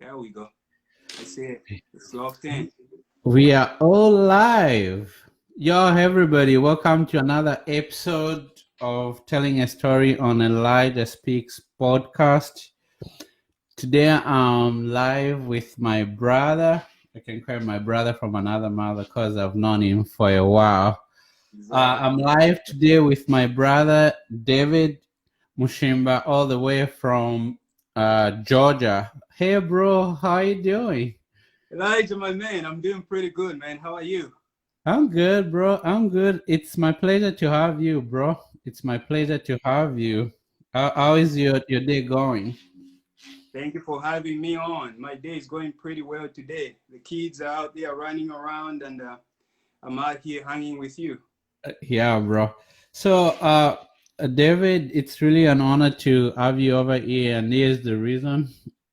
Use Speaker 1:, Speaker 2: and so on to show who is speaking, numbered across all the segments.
Speaker 1: There we go. I see it. It's locked in.
Speaker 2: We are all live. Yo, everybody, welcome to another episode of Telling a Story on Elijahspeaks podcast. Today I'm live with my brother. I can call him my brother from another mother because I've known him for a while.
Speaker 1: Exactly.
Speaker 2: I'm live today with my brother, David Mushimba, all the way from Georgia. Hey, bro, how you doing?
Speaker 1: Elijah, my man, I'm doing pretty good, man. How are you?
Speaker 2: I'm good, bro. I'm good. It's my pleasure to have you, bro. It's my pleasure to have you. How is your day going?
Speaker 1: Thank you for having me on. My day is going pretty well today. The kids are out there running around, and I'm out here hanging with you.
Speaker 2: Yeah, bro. So, David, it's really an honor to have you over here, and here's the reason.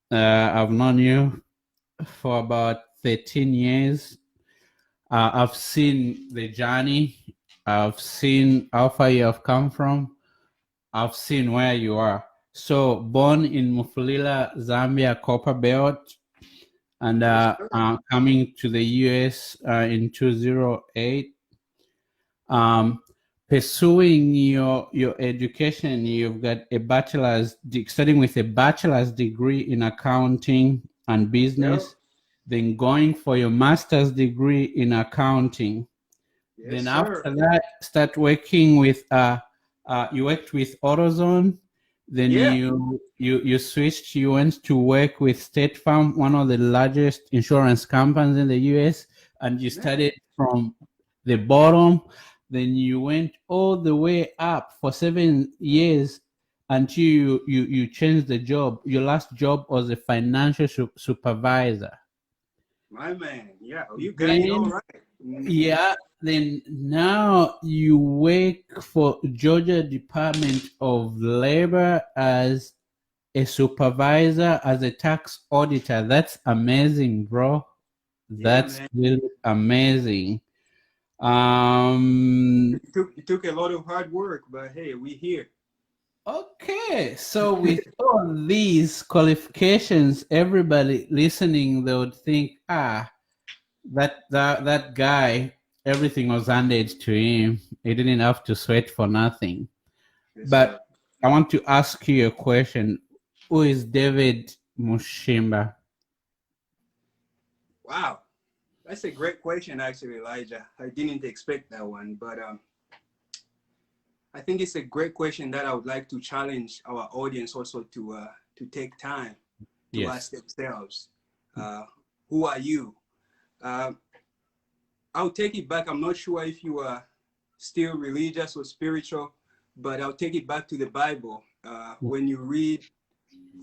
Speaker 2: I've known you for about 13 years. I've seen the journey. I've seen how far you have come from. I've seen where you are. So, born in Mufulira Zambia, Copper Belt, and
Speaker 1: Yes, sir.
Speaker 2: coming to the US in 2008. Pursuing your education, you've got a studying with a bachelor's degree in accounting and
Speaker 1: Yep.
Speaker 2: business, then going for your master's degree in accounting.
Speaker 1: Yes,
Speaker 2: Then
Speaker 1: sir.
Speaker 2: after that, start working with you worked with AutoZone. Then
Speaker 1: Yeah.
Speaker 2: you switched. You went to work with State Farm, one of the largest insurance companies in the U.S. And you
Speaker 1: Man.
Speaker 2: started from the bottom. Then you went all the way up for 7 years until you changed the job. Your last job was a financial supervisor.
Speaker 1: My man. Yeah, you got it all
Speaker 2: Then
Speaker 1: right. Mm-hmm.
Speaker 2: yeah, then now you work for Georgia Department of Labor as a supervisor, as a tax auditor. That's amazing, bro.
Speaker 1: Yeah,
Speaker 2: That's
Speaker 1: man.
Speaker 2: really amazing. Um,
Speaker 1: It took a lot of hard work, but hey, we here.
Speaker 2: okay, so with all these qualifications, everybody listening, they would think, that guy, everything was handed to him. He didn't have to sweat for nothing.
Speaker 1: Yes, sir.
Speaker 2: But I want to ask you a question. Who is David Mushimba?
Speaker 1: Wow. That's a great question, actually, Elijah. I didn't expect that one, but I think it's a great question that I would like to challenge our audience also to take time to
Speaker 2: Yes.
Speaker 1: ask themselves, who are you? Uh, I'll take it back. I'm not sure if you are still religious or spiritual, but I'll take it back to the Bible. When you read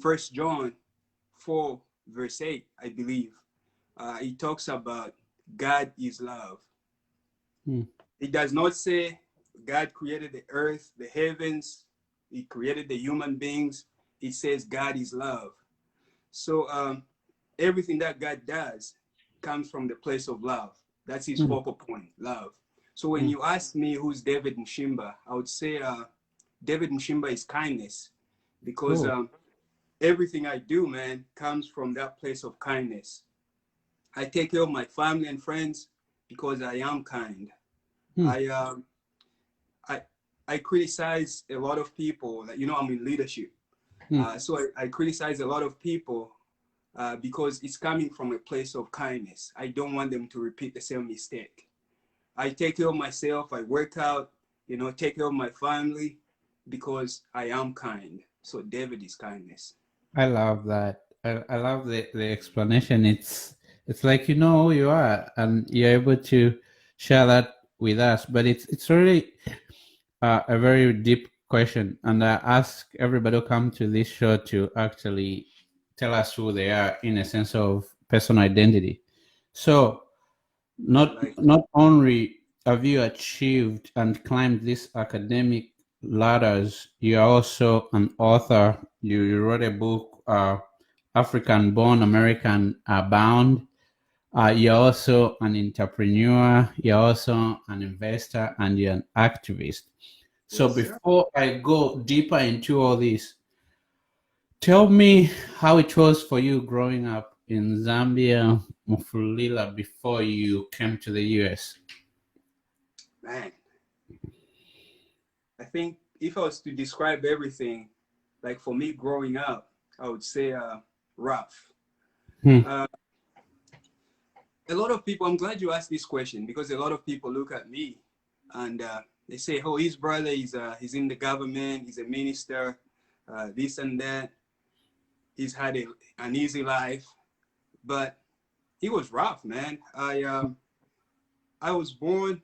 Speaker 1: 1 John 4, verse 8, I believe, it talks about God is love. It does not say God created the earth, the heavens, he created the human beings. It says God is love. So everything that God does comes from the place of love. That's his focal point, love. So when you ask me who's David Mushimba, I would say David Mushimba is kindness, because
Speaker 2: Cool.
Speaker 1: everything I do, man, comes from that place of kindness. I take care of my family and friends because I am kind. I I criticize a lot of people. Like, I'm in leadership, so I criticize a lot of people because it's coming from a place of kindness. I don't want them to repeat the same mistake. I take care of myself. I work out. Take care of my family because I am kind. So David is kindness.
Speaker 2: I love that. I love the explanation. It's like you know who you are and you're able to share that with us. But it's really a very deep question, and I ask everybody who come to this show to actually tell us who they are in a sense of personal identity. So not
Speaker 1: Like,
Speaker 2: not only have you achieved and climbed these academic ladders, you are also an author. You wrote a book, African Born, American Bound. You're also an entrepreneur, you're also an investor, and you're an activist. So
Speaker 1: yes, sir.
Speaker 2: before I go deeper into all this, tell me how it was for you growing up in Zambia, Mufulira, before you came to the US?
Speaker 1: Man, I think if I was to describe everything, like for me growing up, I would say rough. Uh, a lot of people, I'm glad you asked this question because a lot of people look at me and they say, oh, his brother is he's in the government, he's a minister, this and that. He's had an easy life, but he was rough, man. I was born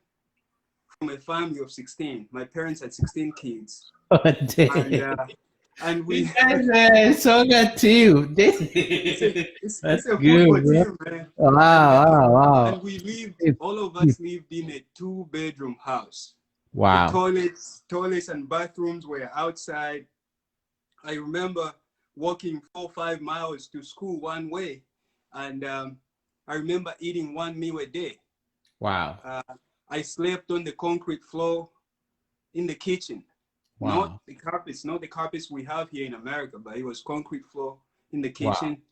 Speaker 1: from a family of 16. My parents had 16 kids.
Speaker 2: Oh,
Speaker 1: And, and
Speaker 2: you
Speaker 1: we,
Speaker 2: guys are a soccer team.
Speaker 1: it's
Speaker 2: That's
Speaker 1: a
Speaker 2: good,
Speaker 1: football
Speaker 2: bro.
Speaker 1: team, man.
Speaker 2: Wow.
Speaker 1: And we lived, all of us lived in a 2-bedroom house. The
Speaker 2: Wow.
Speaker 1: toilets and bathrooms were outside. I remember walking 4 or 5 miles to school one way. And I remember eating one meal a day.
Speaker 2: Wow.
Speaker 1: I slept on the concrete floor in the kitchen. Not
Speaker 2: Wow.
Speaker 1: the carpets we have here in America, but it was concrete floor in the
Speaker 2: Wow.
Speaker 1: kitchen.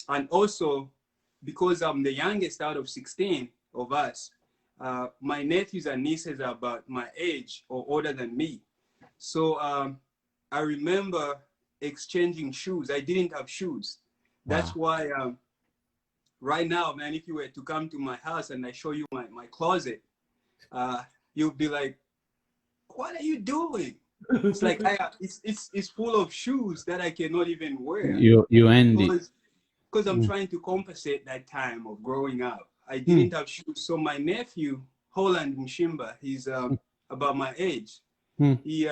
Speaker 1: And also, because I'm the youngest out of 16 of us, my nephews and nieces are about my age or older than me. So I remember exchanging shoes. I didn't have shoes. That's why right now, man, if you were to come to my house and I show you my closet, you'll be like, what are you doing? It's like it's full of shoes that I cannot even wear.
Speaker 2: You end it.
Speaker 1: Because I'm trying to compensate that time of growing up. I didn't have shoes. So my nephew, Holland Mushimba, he's about my age. He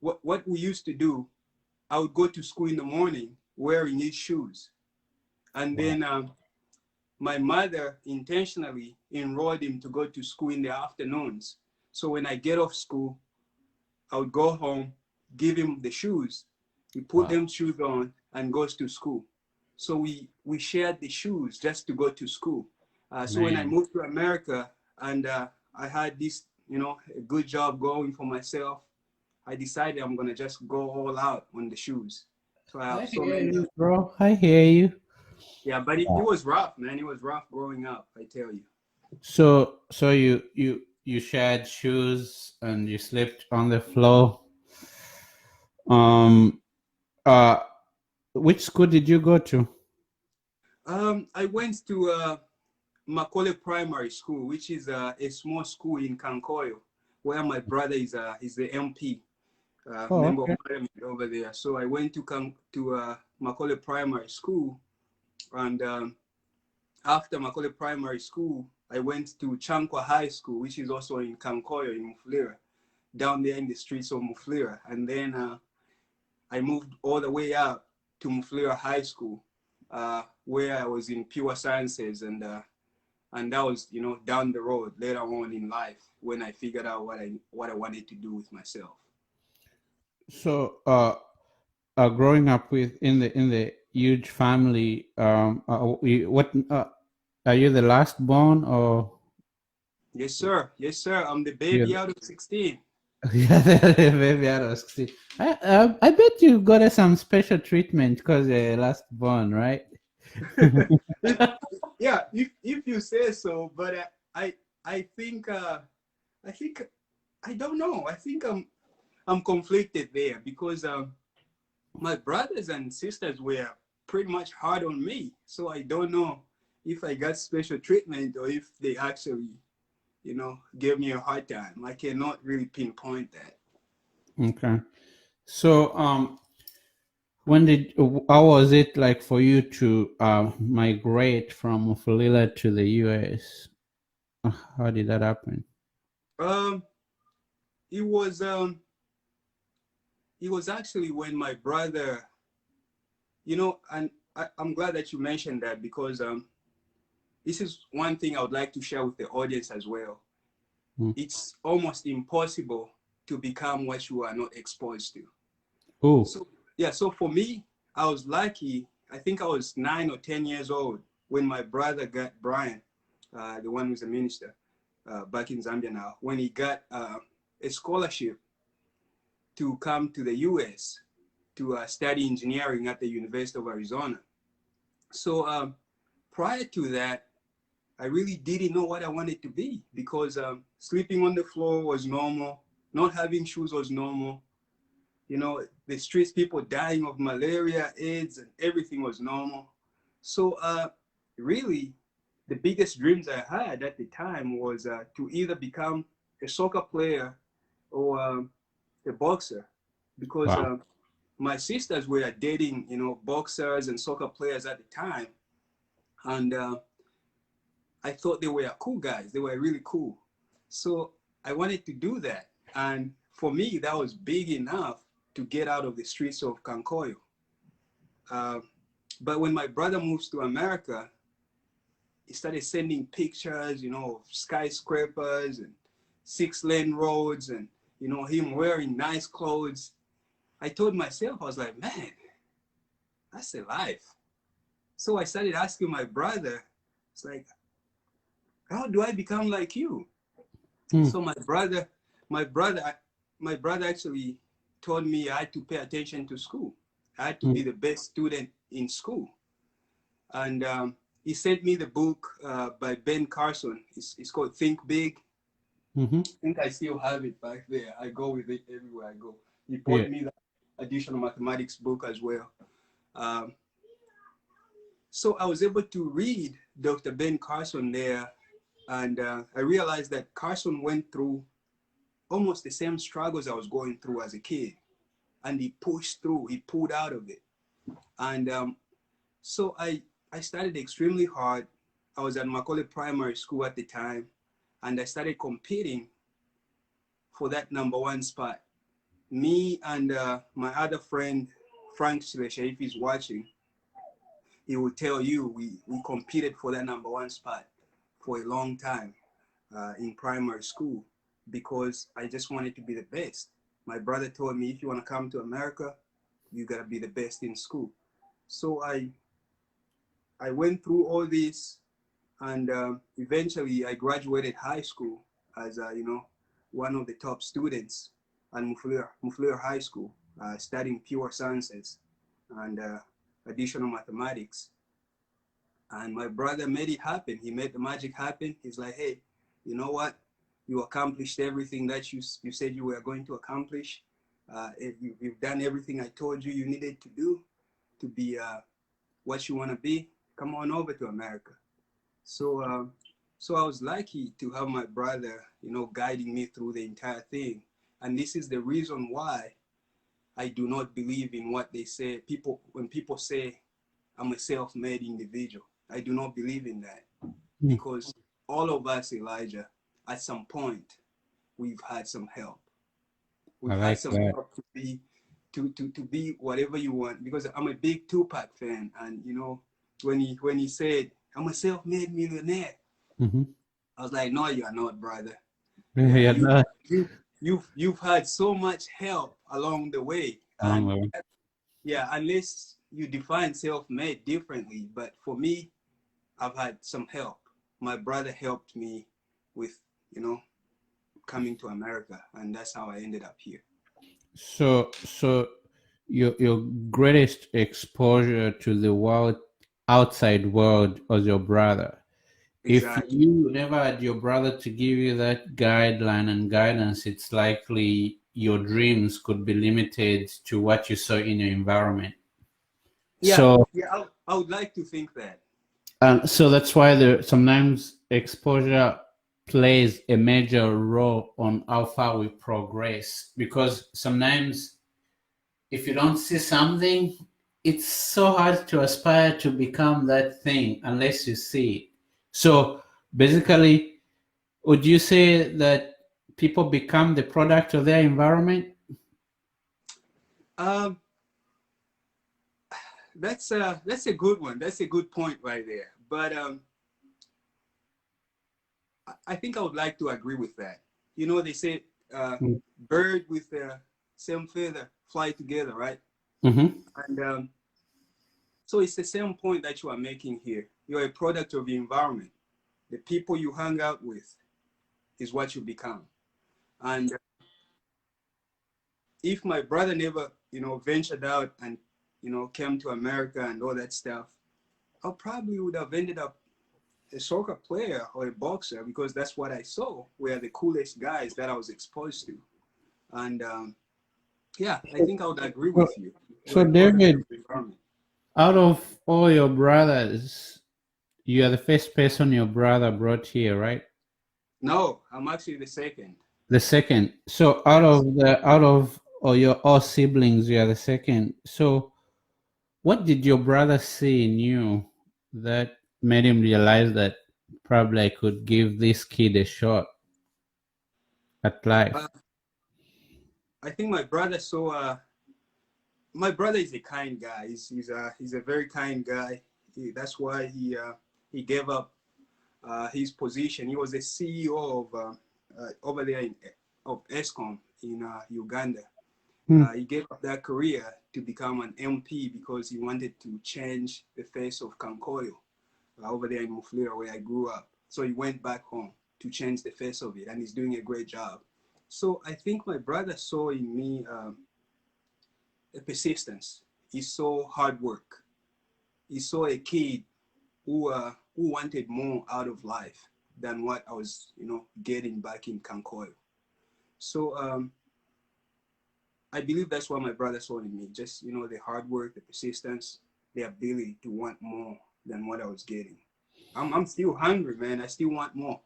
Speaker 1: what we used to do, I would go to school in the morning wearing his shoes. And then my mother intentionally enrolled him to go to school in the afternoons. So when I get off school, I would go home, give him the shoes. He put them shoes on and goes to school. So we shared the shoes just to go to school. So when I moved to America and I had this, a good job going for myself, I decided I'm gonna just go all out on the shoes. So I have so many.
Speaker 2: Bro, I hear you.
Speaker 1: Yeah, but it was rough, man. It was rough growing up, I tell you.
Speaker 2: So you shared shoes and you slept on the floor. Which school did you go to?
Speaker 1: I went to Macaulay Primary School, which is a small school in Kankoyo, where my brother is the MP, member of parliament over there. So I went to Macaulay Primary School, and after Macaulay Primary School, I went to Chankwa High School, which is also in Kankoyo in Mufulira, down there in the streets of Mufulira. And then I moved all the way up to Mufulira High School, where I was in pure sciences, and that was, down the road later on in life when I figured out what I wanted to do with myself.
Speaker 2: So, growing up in the huge family, what are you the last born or?
Speaker 1: Yes, sir. Yes, sir. I'm the baby out of 16.
Speaker 2: Yeah, the baby out of 16. I bet you got some special treatment because you're last born, right?
Speaker 1: Yeah, if you say so, but I think I don't know. I think I'm conflicted there because my brothers and sisters were pretty much hard on me, so I don't know if I got special treatment or if they actually, gave me a hard time. I cannot really pinpoint that.
Speaker 2: Okay. So how was it like for you to migrate from Mufulira to the US? How did that happen?
Speaker 1: It was actually when my brother, and I'm glad that you mentioned that because this is one thing I would like to share with the audience as well. It's almost impossible to become what you are not exposed to.
Speaker 2: Oh.
Speaker 1: So for me, I was lucky. I think I was 9 or 10 years old when my brother got Brian, the one who's a minister back in Zambia now, when he got a scholarship to come to the US to study engineering at the University of Arizona. So prior to that, I really didn't know what I wanted to be, because sleeping on the floor was normal. Not having shoes was normal. You know, the streets, people dying of malaria, AIDS, and everything was normal. So really, the biggest dreams I had at the time was to either become a soccer player or a boxer, because
Speaker 2: Wow.
Speaker 1: my sisters were dating, you know, boxers and soccer players at the time, and I thought they were cool guys. They were really cool. So I wanted to do that. And for me, that was big enough to get out of the streets of Kankoyo. Uh, but when my brother moves to America, he started sending pictures, you know, of skyscrapers and 6-lane roads and, you know, him wearing nice clothes. I told myself, I was like, man, that's a life. So I started asking my brother, it's like, how do I become like you?
Speaker 2: Hmm.
Speaker 1: So my brother, my brother actually told me I had to pay attention to school. I had to
Speaker 2: Hmm.
Speaker 1: be the best student in school. And he sent me the book by Ben Carson. It's called Think Big.
Speaker 2: Mm-hmm.
Speaker 1: I think I still have it back there. I go with it everywhere I go. He
Speaker 2: Yeah.
Speaker 1: bought me the additional mathematics book as well. Um, so I was able to read Dr. Ben Carson there, and I realized that Carson went through almost the same struggles I was going through as a kid, and he pushed through. He pulled out of it, and so I started extremely hard. I was at Macaulay Primary School at the time, and I started competing for that #1 spot. Me and my other friend, Frank Shilesha, if he's watching, he will tell you we competed for that #1 spot for a long time in primary school, because I just wanted to be the best. My brother told me, if you want to come to America, you got to be the best in school. So I went through all this, and eventually I graduated high school as you know, one of the top students at Mufulira High School, studying pure sciences and additional mathematics. And my brother made it happen. He made the magic happen. He's like, hey, you know what? You accomplished everything that you said you were going to accomplish. You've done everything I told you you needed to do to be what you want to be. Come on over to America. So, so I was lucky to have my brother, you know, guiding me through the entire thing. And this is the reason why I do not believe in what they say. When people say I'm a self-made individual, I do not believe in that,
Speaker 2: Hmm.
Speaker 1: because all of us, Elijah, at some point, we've had some help.
Speaker 2: I
Speaker 1: We've had
Speaker 2: like
Speaker 1: some
Speaker 2: that.
Speaker 1: help to be whatever you want. Because I'm a big Tupac fan, and you know, when he said I'm a self-made millionaire,
Speaker 2: Mm-hmm.
Speaker 1: I was like, no, you are not, brother. Yeah,
Speaker 2: Yeah, no,
Speaker 1: you've had so much help along the way,
Speaker 2: along
Speaker 1: and
Speaker 2: the way.
Speaker 1: yeah, unless you define self-made differently, but for me, I've had some help. My brother helped me with, you know, coming to America, and that's how I ended up here.
Speaker 2: So your greatest exposure to the world, outside world, was your brother. If
Speaker 1: Exactly.
Speaker 2: you never had your brother to give you that guideline and guidance, it's likely your dreams could be limited to what you saw in your environment.
Speaker 1: Yeah,
Speaker 2: So,
Speaker 1: yeah, I would like to think that.
Speaker 2: so that's why sometimes exposure plays a major role on how far we progress. Because sometimes if you don't see something, it's so hard to aspire to become that thing unless you see it. So basically, would you say that people become the product of their environment?
Speaker 1: Um, that's a good one. That's a good point right there. But I think I would like to agree with that. You know, they say bird with the same feather fly together, right?
Speaker 2: Mm-hmm.
Speaker 1: And so it's the same point that you are making here. You're a product of the environment. The people you hang out with is what you become. And if my brother never, you know, ventured out and, you know, came to America and all that stuff, I probably would have ended up a soccer player or a boxer because that's what I saw were the coolest guys that I was exposed to. And yeah, I think I would agree
Speaker 2: So,
Speaker 1: with you.
Speaker 2: so
Speaker 1: Like all the
Speaker 2: David,
Speaker 1: environment.
Speaker 2: out of all your brothers, you are the first person your brother brought here, right?
Speaker 1: No, I'm actually the second.
Speaker 2: The second. So
Speaker 1: Yes.
Speaker 2: out of all your all siblings, you are the second. So what did your brother see in you that made him realize that probably I could give this kid a shot at life?
Speaker 1: Uh, I think my brother saw. My brother is a kind guy. He's a very kind guy. That's why he gave up his position. He was the CEO of over there of ESCOM in Uganda.
Speaker 2: Hmm.
Speaker 1: He gave up that career to become an MP because he wanted to change the face of Kankoyo over there in Mufulira where I grew up. So he went back home to change the face of it, and he's doing a great job. So I think my brother saw in me a persistence. He saw hard work. He saw a kid who wanted more out of life than what I was, getting back in Kankoyo. So I believe that's what my brother saw in me. Just the hard work, the persistence, the ability to want more than what I was getting. I'm still hungry, man. I still want more.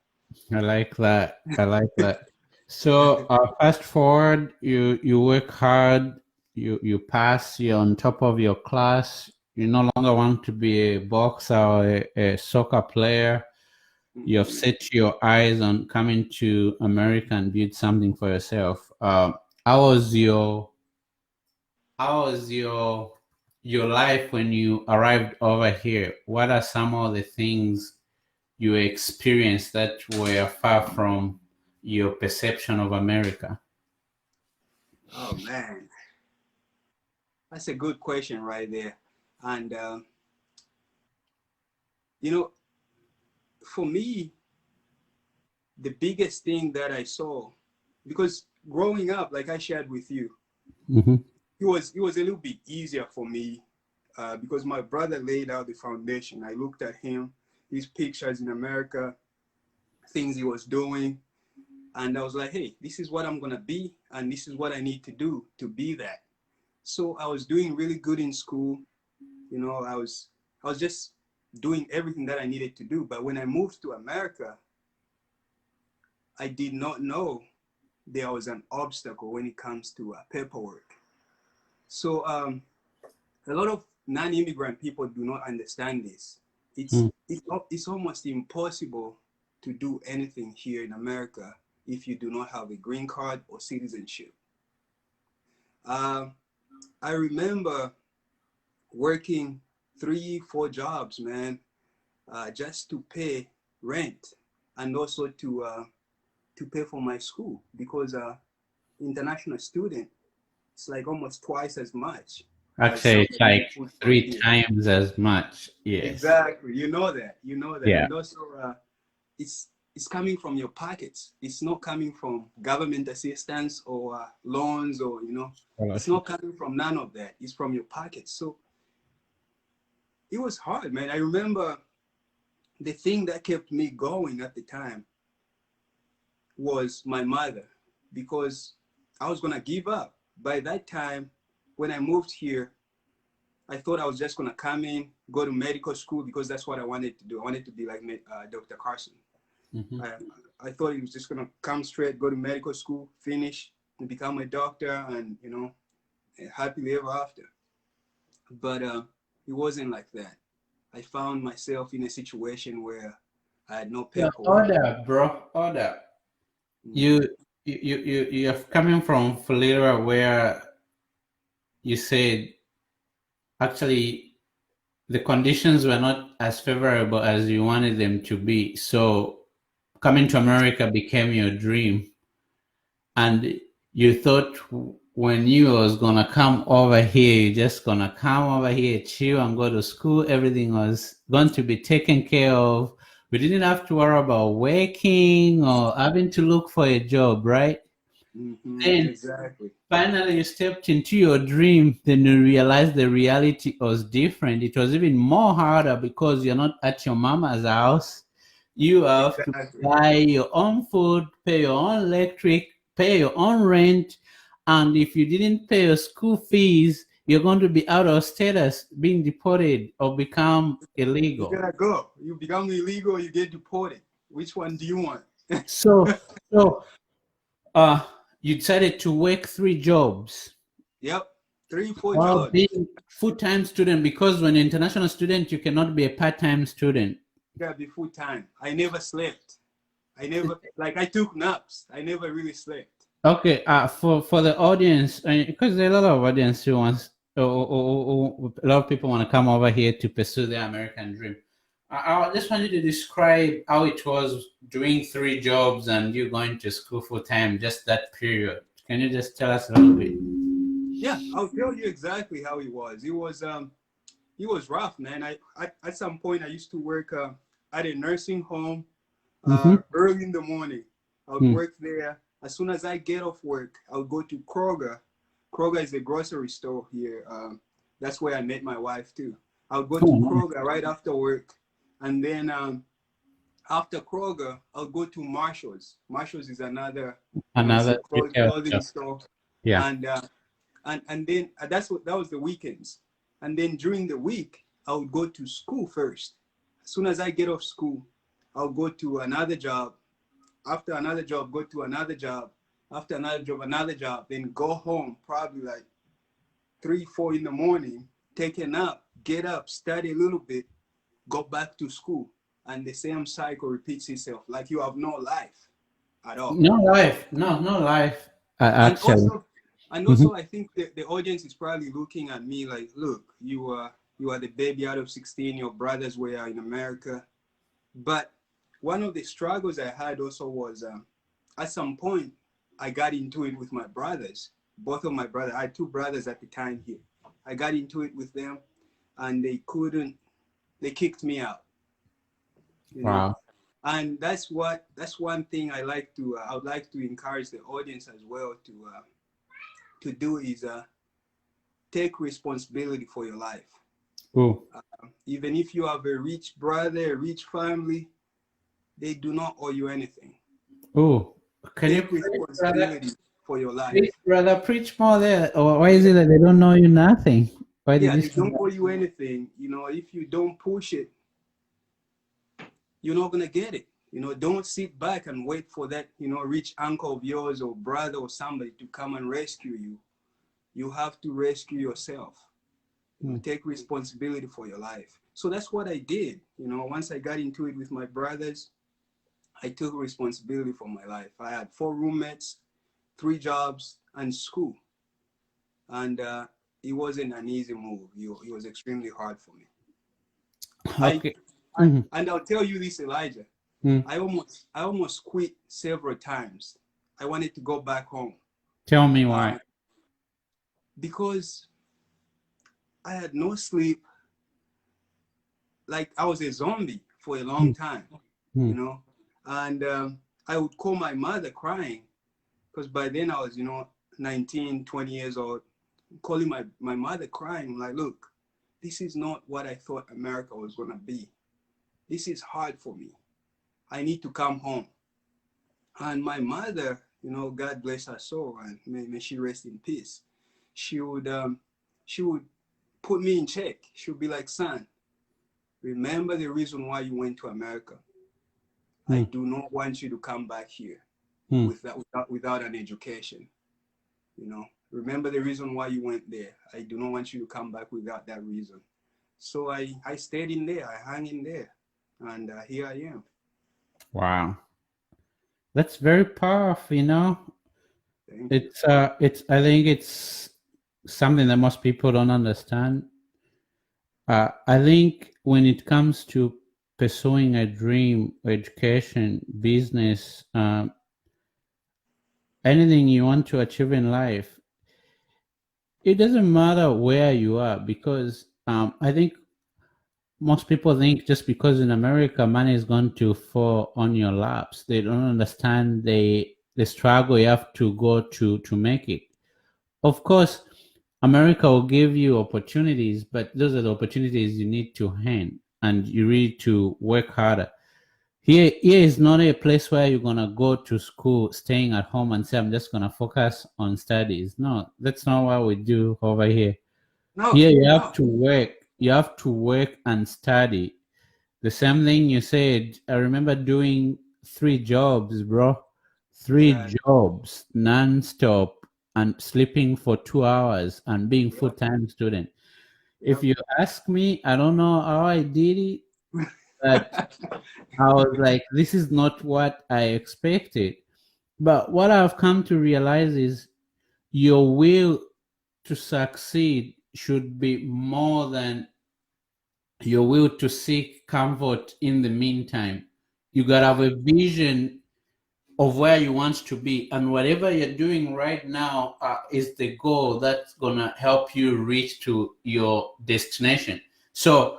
Speaker 2: I like that. I like that. So fast forward, you work hard, you pass, you're on top of your class. You no longer want to be a boxer or a soccer player. You have set your eyes on coming to America and build something for yourself. How was your how was your life when you arrived over here? What are some of the things you experienced that were far from your perception of America?
Speaker 1: Oh man, that's a good question right there. And you know, for me, the biggest thing that I saw, because growing up, like I shared with you,
Speaker 2: Mm-hmm.
Speaker 1: it was a little bit easier for me because my brother laid out the foundation. I looked at him, his pictures in America, things he was doing, and I was like, hey, this is what I'm gonna be, and this is what I need to do to be that. So I was doing really good in school. I was just doing everything that I needed to do. But when I moved to America, I did not know there was an obstacle when it comes to paperwork. So a lot of non-immigrant people do not understand this. It's almost impossible to do anything here in America if you do not have a green card or citizenship. Uh, I remember working 3, 4 jobs, man, just to pay rent and also to pay for my school because international student, it's like almost twice as much as
Speaker 2: Actually, it's
Speaker 1: somebody
Speaker 2: like
Speaker 1: who puts on
Speaker 2: three
Speaker 1: here.
Speaker 2: times as much. Yes.
Speaker 1: Exactly, you know that,
Speaker 2: Yeah.
Speaker 1: and also it's coming from your pockets. It's not coming from government assistance or loans or it's not
Speaker 2: Scholarships.
Speaker 1: coming from none of that. It's from your pockets. So it was hard, man. I remember the thing that kept me going at the time was my mother because I was gonna give up. By that time, when I moved here, I thought I was just gonna come in, go to medical school because that's what I wanted to do. I wanted to be like Dr. Carson.
Speaker 2: Mm-hmm.
Speaker 1: I thought he was just gonna come straight, go to medical school, finish, and become a doctor, and happily ever after. But it wasn't like that. I found myself in a situation where I had no
Speaker 2: Yeah,
Speaker 1: paperwork.
Speaker 2: order, bro. Order.
Speaker 1: Mhm.
Speaker 2: You're coming from Fulera where you said actually the conditions were not as favorable as you wanted them to be. So coming to America became your dream. And you thought when you was gonna come over here, you're just gonna come over here, chill and go to school. Everything was going to be taken care of. We didn't have to worry about working or having to look for a job, right? Then
Speaker 1: Exactly.
Speaker 2: finally you stepped into your dream, then you realized the reality was different. It was even more harder because you're not at your mama's house. You have to
Speaker 1: Exactly.
Speaker 2: buy your own food, pay your own electric, pay your own rent, and if you didn't pay your school fees, you're going to be out of status, being deported or become
Speaker 1: You
Speaker 2: illegal.
Speaker 1: gotta go. You become illegal, you get deported. Which one do you want?
Speaker 2: So, so you decided to work 3 jobs.
Speaker 1: Yep. 3, 4
Speaker 2: While
Speaker 1: jobs.
Speaker 2: being full-time student, because when you're international student, you cannot be a part-time student.
Speaker 1: You gotta be full time. I never slept. I took naps. I never really slept.
Speaker 2: Okay, for the audience, because there are a lot of audience who wants, a lot of people want to come over here to pursue their American dream. I just want you to describe how it was doing 3 jobs and you going to school full-time, just that period. Can you just tell us a little bit?
Speaker 1: Yeah, I'll tell you exactly how it was. It was rough, man. I at some point I used to work at a nursing home early in the morning. I would work there. As soon as I get off work, I would go to Kroger. Kroger is a grocery store here. That's where I met my wife too. I would go to Kroger right after work, and then after Kroger, I'll go to Marshall's. Marshall's is another it's a clothing store.
Speaker 2: Yeah.
Speaker 1: And then that was the weekends. And then during the week, I would go to school first. As soon as I get off school, I'll go to another job. After another job, go to another job. After another job, then go home probably like 3, 4 in the morning, take a nap, get up, study a little bit, go back to school. And the same cycle repeats itself. Like you have no life at all.
Speaker 2: No life. No life. Actually.
Speaker 1: And also, I think the audience is probably looking at me like, look, you are the baby out of 16. Your brothers were in America. But one of the struggles I had also was at some point, I got into it with my brothers. Both of my brothers. I had 2 brothers at the time here. I got into it with them, and they kicked me out.
Speaker 2: Wow.
Speaker 1: And that's one thing I would like to encourage the audience as well to do is take responsibility for your life. Even if you have a rich brother, a rich family, they do not owe you anything. Take responsibility for your life.
Speaker 2: Brother, preach more there. Or why is it that they don't know you nothing? Why
Speaker 1: they don't owe you anything. If you don't push it, you're not gonna get it. Don't sit back and wait for that, rich uncle of yours or brother or somebody to come and rescue you. You have to rescue yourself. Take responsibility for your life. So that's what I did. Once I got into it with my brothers, I took responsibility for my life. I had 4 roommates, 3 jobs, and school. And it wasn't an easy move. It was extremely hard for me.
Speaker 2: Okay.
Speaker 1: And I'll tell you this, Elijah. I almost quit several times. I wanted to go back home.
Speaker 2: Tell me why.
Speaker 1: Because I had no sleep. Like I was a zombie for a long time, And I would call my mother crying, because by then I was, 19, 20 years old, calling my mother crying, like, look, this is not what I thought America was gonna be. This is hard for me. I need to come home. And my mother, God bless her soul, and may she rest in peace. She would put me in check. She would be like, son, remember the reason why you went to America. I do not want you to come back here without an education. Remember the reason why you went there. I do not want you to come back without that reason. So I stayed in there. I hung in there, and here I am.
Speaker 2: Wow, that's very powerful. It's I think it's something that most people don't understand. I think when it comes to pursuing a dream, education, business, anything you want to achieve in life, it doesn't matter where you are, because I think most people think just because in America money is going to fall on your laps, they don't understand the the struggle you have to go to make it. Of course, America will give you opportunities, but those are the opportunities you need to hand, and you need to work harder. Here is not a place where you're gonna go to school, staying at home, and say, "I'm just gonna focus on studies." No, that's not what we do over here.
Speaker 1: No,
Speaker 2: Here you have
Speaker 1: no.
Speaker 2: to work. You have to work and study. The same thing you said. I remember doing 3 jobs, bro. Three
Speaker 1: Exactly.
Speaker 2: jobs non-stop and sleeping for 2 hours and being
Speaker 1: Yep.
Speaker 2: full-time student. If
Speaker 1: Yep.
Speaker 2: you ask me, I don't know how I did it, but I was like, this is not what I expected. But what I've come to realize is your will to succeed should be more than your will to seek comfort in the meantime. You gotta have a vision of where you want to be, and whatever you're doing right now is the goal that's gonna help you reach to your destination. So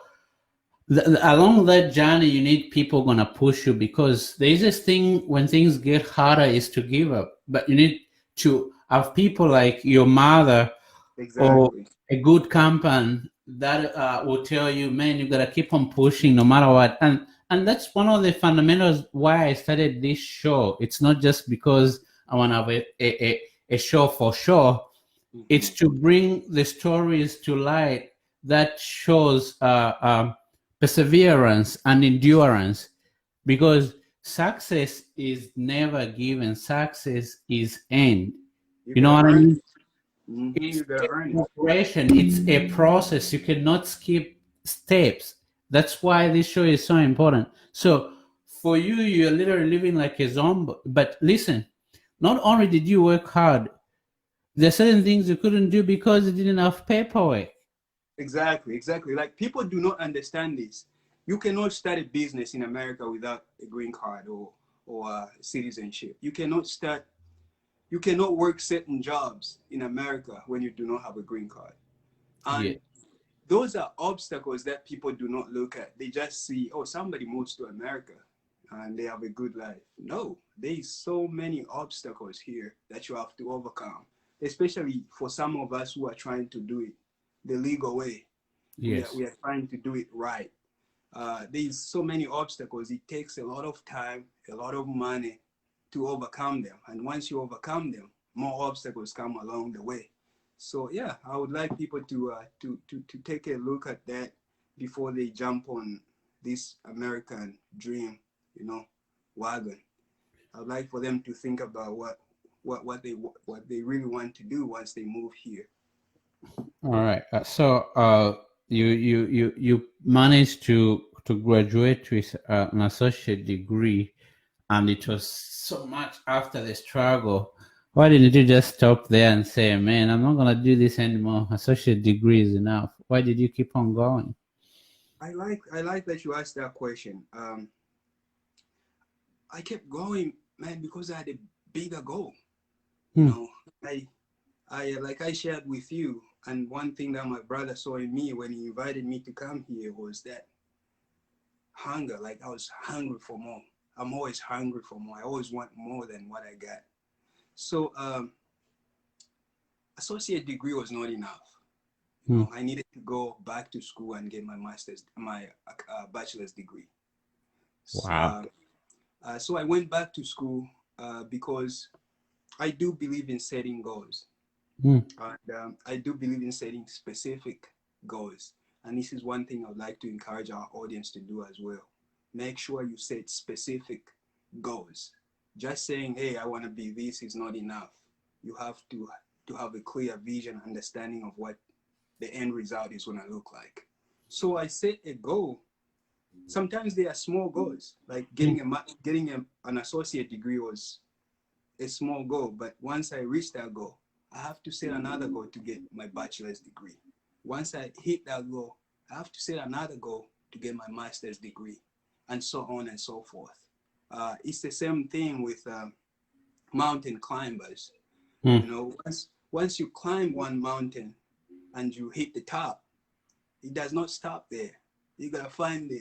Speaker 2: along that journey, you need people gonna push you, because there is this thing when things get harder is to give up, but you need to have people like your mother or
Speaker 1: Exactly.
Speaker 2: a good company that will tell you, man, you gotta keep on pushing no matter what. And that's one of the fundamentals why I started this show. It's not just because I want to have a show for show. It's
Speaker 1: Hmm.
Speaker 2: to bring the stories to light that shows perseverance and endurance, because success is never given. Success is earned.
Speaker 1: You
Speaker 2: You know
Speaker 1: gotta
Speaker 2: what I
Speaker 1: earn
Speaker 2: mean?
Speaker 1: it. Hmm.
Speaker 2: It's
Speaker 1: You gotta
Speaker 2: a
Speaker 1: earn it.
Speaker 2: progression. It's a process. You cannot skip steps. That's why this show is so important. So for you, you're literally living like a zombie. But listen, not only did you work hard, there are certain things you couldn't do because you didn't have paperwork.
Speaker 1: Exactly. Exactly. Like people do not understand this. You cannot start a business in America without a green card or citizenship. You cannot start. You cannot work certain jobs in America when you do not have a green card.
Speaker 2: Yeah.
Speaker 1: And those are obstacles that people do not look at. They just see, oh, somebody moves to America and they have a good life. No, there's so many obstacles here that you have to overcome, especially for some of us who are trying to do it the legal way.
Speaker 2: Yes.
Speaker 1: We are trying to do it right. There's so many obstacles. It takes a lot of time, a lot of money to overcome them. And once you overcome them, more obstacles come along the way. So yeah, I would like people to take a look at that before they jump on this American dream, you know, wagon. I'd like for them to think about what they really want to do once they move here.
Speaker 2: All right. You managed to graduate with an associate degree, and it was so much after the struggle. Why didn't you just stop there and say, "Man, I'm not gonna do this anymore. Associate degree is enough." Why did you keep on going?
Speaker 1: I like that you asked that question. I kept going, man, because I had a bigger goal. You
Speaker 2: Hmm.
Speaker 1: know, I like I shared with you, and one thing that my brother saw in me when he invited me to come here was that hunger. Like I was hungry for more. I'm always hungry for more. I always want more than what I got. So associate degree was not enough. You
Speaker 2: Hmm.
Speaker 1: know, I needed to go back to school and get my bachelor's degree.
Speaker 2: Wow.
Speaker 1: So I went back to school because I do believe in setting goals.
Speaker 2: Hmm.
Speaker 1: And I do believe in setting specific goals. And this is one thing I'd like to encourage our audience to do as well. Make sure you set specific goals. Just saying, hey, I want to be this is not enough. You have to have a clear vision, understanding of what the end result is going to look like. So I set a goal. Sometimes they are small goals, like
Speaker 2: Hmm.
Speaker 1: an associate degree was a small goal, but once I reach that goal, I have to set another goal to get my bachelor's degree. Once I hit that goal, I have to set another goal to get my master's degree, and so on and so forth. It's the same thing with mountain climbers.
Speaker 2: Hmm.
Speaker 1: You know, once you climb one mountain and you hit the top, it does not stop there. You gotta find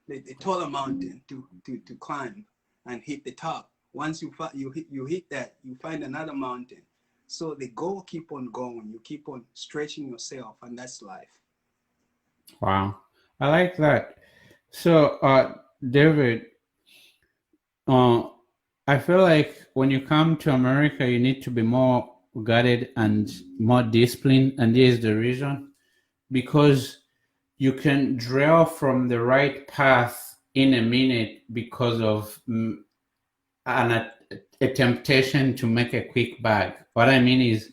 Speaker 1: the taller mountain to climb and hit the top. Once you hit that, you find another mountain. So the goal keep on going. You keep on stretching yourself, and that's life.
Speaker 2: Wow. I like that. So, David, uh, I feel like when you come to America, you need to be more guarded and more disciplined. And here's the reason, because you can derail from the right path in a minute because of a temptation to make a quick bag. What I mean is,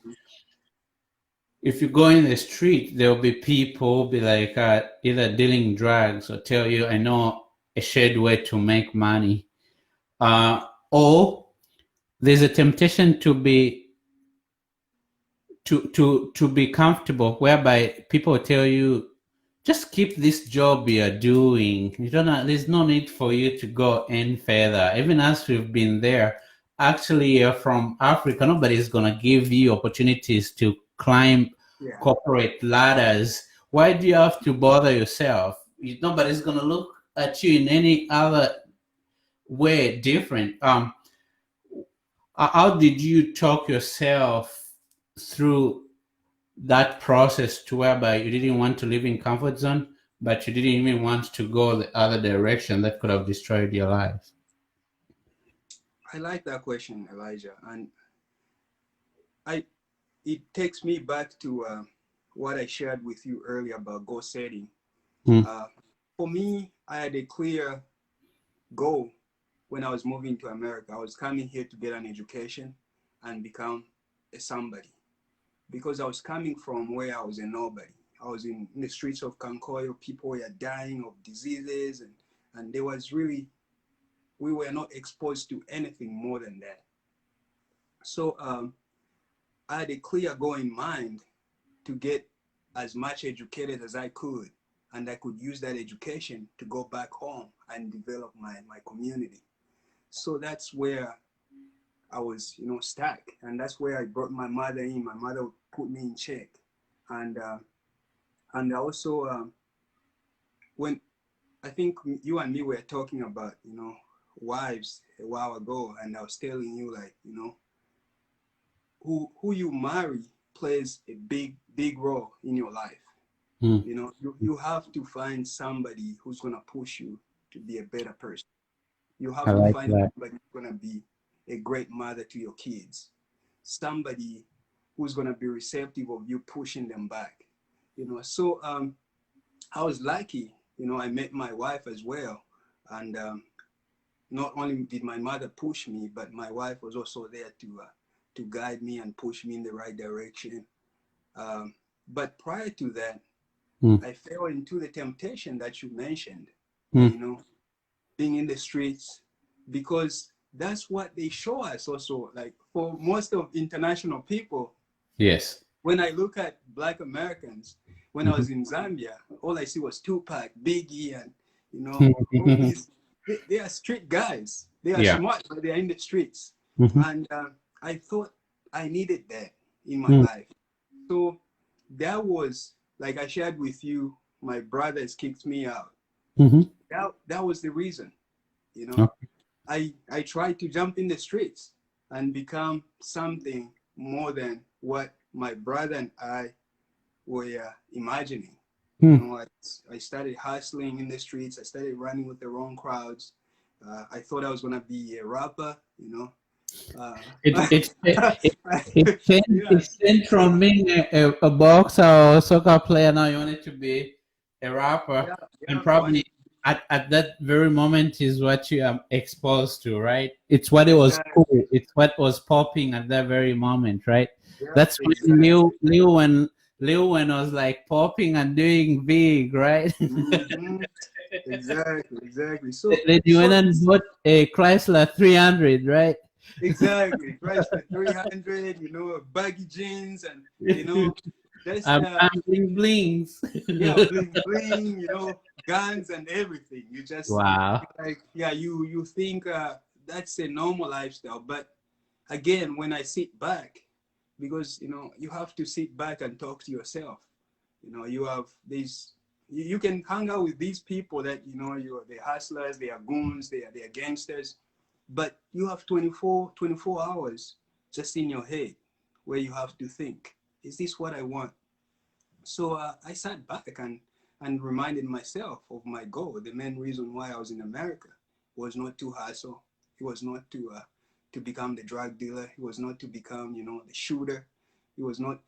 Speaker 2: if you go in the street, there'll be people be like either dealing drugs or tell you, I know a shared way to make money. Or there's a temptation to be to be comfortable, whereby people tell you, just keep this job you're doing. You don't know, there's no need for you to go any further. Even as we've been there, actually you're from Africa, nobody's gonna give you opportunities to climb
Speaker 1: Yeah.
Speaker 2: corporate ladders. Why do you have to bother yourself? Nobody's gonna look at you in any other way different. How did you talk yourself through that process to whereby you didn't want to live in comfort zone, but you didn't even want to go the other direction that could have destroyed your life?
Speaker 1: I like that question, Elijah, and it takes me back to what I shared with you earlier about goal setting.
Speaker 2: Mm.
Speaker 1: For me, I had a clear goal when I was moving to America. I was coming here to get an education and become a somebody, because I was coming from where I was a nobody. I was in the streets of Kankoyo. People were dying of diseases, and there was really, we were not exposed to anything more than that. So I had a clear goal in mind to get as much educated as I could, and I could use that education to go back home and develop my community. So that's where I was, stuck, and that's where I brought my mother in. My mother put me in check, and also when I think you and me were talking about, wives a while ago, and I was telling you, like, who you marry plays a big role in your life.
Speaker 2: Mm.
Speaker 1: You have to find somebody who's gonna push you to be a better person. You
Speaker 2: I
Speaker 1: have to
Speaker 2: like
Speaker 1: find
Speaker 2: that.
Speaker 1: somebody who's gonna be a great mother to your kids, somebody who's gonna be receptive of you pushing them back. So I was lucky. I met my wife as well, and not only did my mother push me, but my wife was also there to guide me and push me in the right direction. But prior to that,
Speaker 2: Mm.
Speaker 1: I fell into the temptation that you mentioned,
Speaker 2: Mm.
Speaker 1: being in the streets, because that's what they show us also. Like, for most of international people,
Speaker 2: Yes.
Speaker 1: when I look at Black Americans, when I
Speaker 2: Mhm.
Speaker 1: was in Zambia, all I see was Tupac, Biggie, and all these. They are street guys. They are
Speaker 2: Yeah.
Speaker 1: smart, but they are in the streets.
Speaker 2: Mhm.
Speaker 1: And I thought I needed that in my
Speaker 2: Mm.
Speaker 1: life. So that was, like I shared with you, my brothers kicked me out.
Speaker 2: Mhm.
Speaker 1: That was the reason. You know,
Speaker 2: Okay.
Speaker 1: I tried to jump in the streets and become something more than what my brother and I were imagining.
Speaker 2: Mm.
Speaker 1: I started hustling in the streets. I started running with the wrong crowds. I thought I was gonna be a rapper. Uh,
Speaker 2: It it it
Speaker 1: yeah,
Speaker 2: it changed from being a boxer or a soccer player. Now you want it to be a rapper,
Speaker 1: yeah,
Speaker 2: and
Speaker 1: yeah.
Speaker 2: probably at that very moment is what you are exposed to, right? It's what it was
Speaker 1: Exactly.
Speaker 2: cool. It's what was popping at that very moment, right?
Speaker 1: Yeah,
Speaker 2: That's when
Speaker 1: exactly.
Speaker 2: Lil when was like popping and doing big, right?
Speaker 1: Hmm. Exactly. So,
Speaker 2: Then you went
Speaker 1: so
Speaker 2: and bought a Chrysler 300, right?
Speaker 1: exactly. Chrysler 300. Baggy jeans, and just
Speaker 2: I'm bling blings.
Speaker 1: yeah, bling bling. Guns and everything. You just
Speaker 2: Wow.
Speaker 1: like, yeah. You think that's a normal lifestyle, but again, when I sit back, because you have to sit back and talk to yourself. You have these. You can hang out with these people that you're the hustlers, they are goons, they are gangsters, but you have 24 hours just in your head where you have to think, is this what I want? So I sat back and reminded myself of my goal. The main reason why I was in America was not to hustle. It was not to become the drug dealer. It was not to become, the shooter. It was not,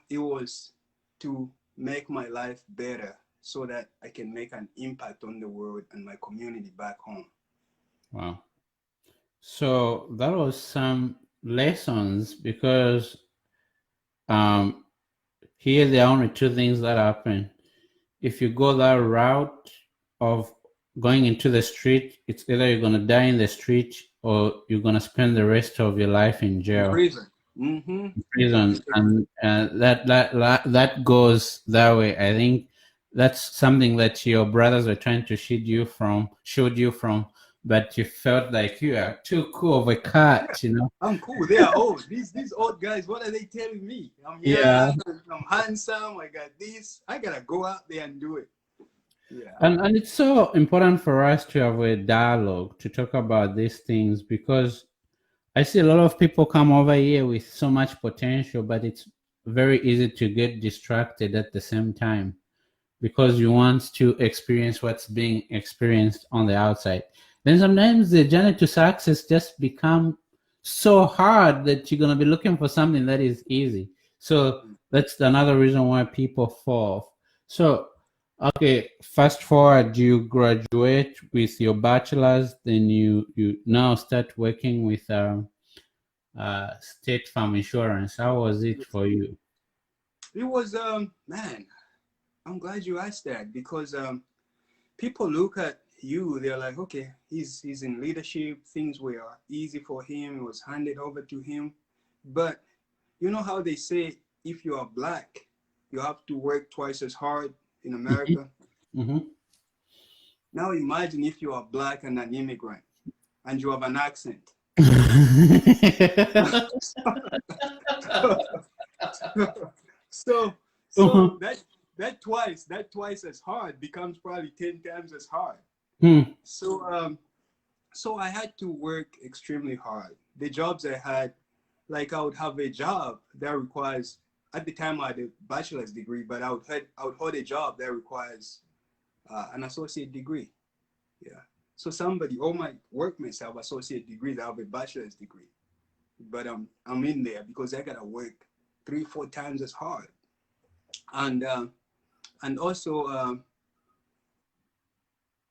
Speaker 1: it was to make my life better so that I can make an impact on the world and my community back home.
Speaker 2: Wow. So that was some lessons because um, here there are only two things that happen. If you go that route of going into the street, it's either you're going to die in the street or you're going to spend the rest of your life in
Speaker 1: In
Speaker 2: jail.
Speaker 1: prison. Mm-hmm.
Speaker 2: Prison, and that goes that way. I think that's something that your brothers were trying to showed you from, but you felt like you are too cool of a cat,
Speaker 1: I'm cool. They are old. These old guys, what are they telling me? I'm
Speaker 2: Yeah.
Speaker 1: young, I'm handsome, I got this. I gotta go out there and do it. Yeah.
Speaker 2: And it's so important for us to have a dialogue to talk about these things because I see a lot of people come over here with so much potential, but it's very easy to get distracted at the same time because you want to experience what's being experienced on the outside. Then sometimes the journey to success just become so hard that you're going to be looking for something that is easy. So that's another reason why people fall. So, okay, fast forward, you graduate with your bachelor's, then you now start working with State Farm Insurance. How was it for you?
Speaker 1: It was man, I'm glad you asked that because people look at you, they're like, okay, he's in leadership, things were easy for him, it was handed over to him. But you know how they say if you are black, you have to work twice as hard in America?
Speaker 2: Mm-hmm.
Speaker 1: Now imagine if you are black and an immigrant and you have an accent. so
Speaker 2: Uh-huh.
Speaker 1: that twice as hard becomes probably 10 times as hard.
Speaker 2: Hmm.
Speaker 1: So I had to work extremely hard. The jobs I had, like I would have a job that requires, at the time I had a bachelor's degree, but I would hold a job that requires an associate degree. Yeah. So all my workmates have associate degrees. I have a bachelor's degree, but I'm in there because I gotta work 3-4 times as hard, and also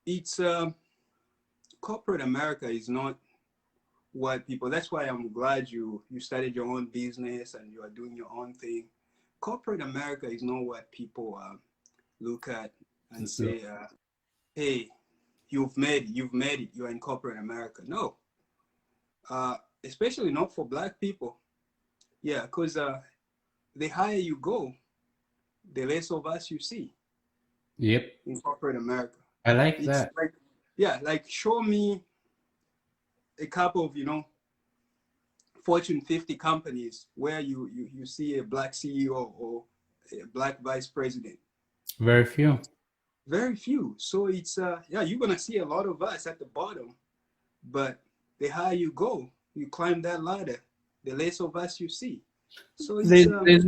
Speaker 1: it's corporate America is not what people. That's why I'm glad you started your own business and you are doing your own thing. Corporate America is not what people look at and say, "Hey, you've made it. You're in corporate America." No, especially not for black people. Yeah, because the higher you go, the less of us you see
Speaker 2: Yep.
Speaker 1: in corporate America.
Speaker 2: I like
Speaker 1: It's
Speaker 2: that.
Speaker 1: like, yeah, like show me a couple of, Fortune 50 companies where you see a black CEO or a black vice president.
Speaker 2: Very few.
Speaker 1: Very few. So it's, yeah, you're going to see a lot of us at the bottom, but the higher you go, you climb that ladder, the less of us you see. So it's,
Speaker 2: There's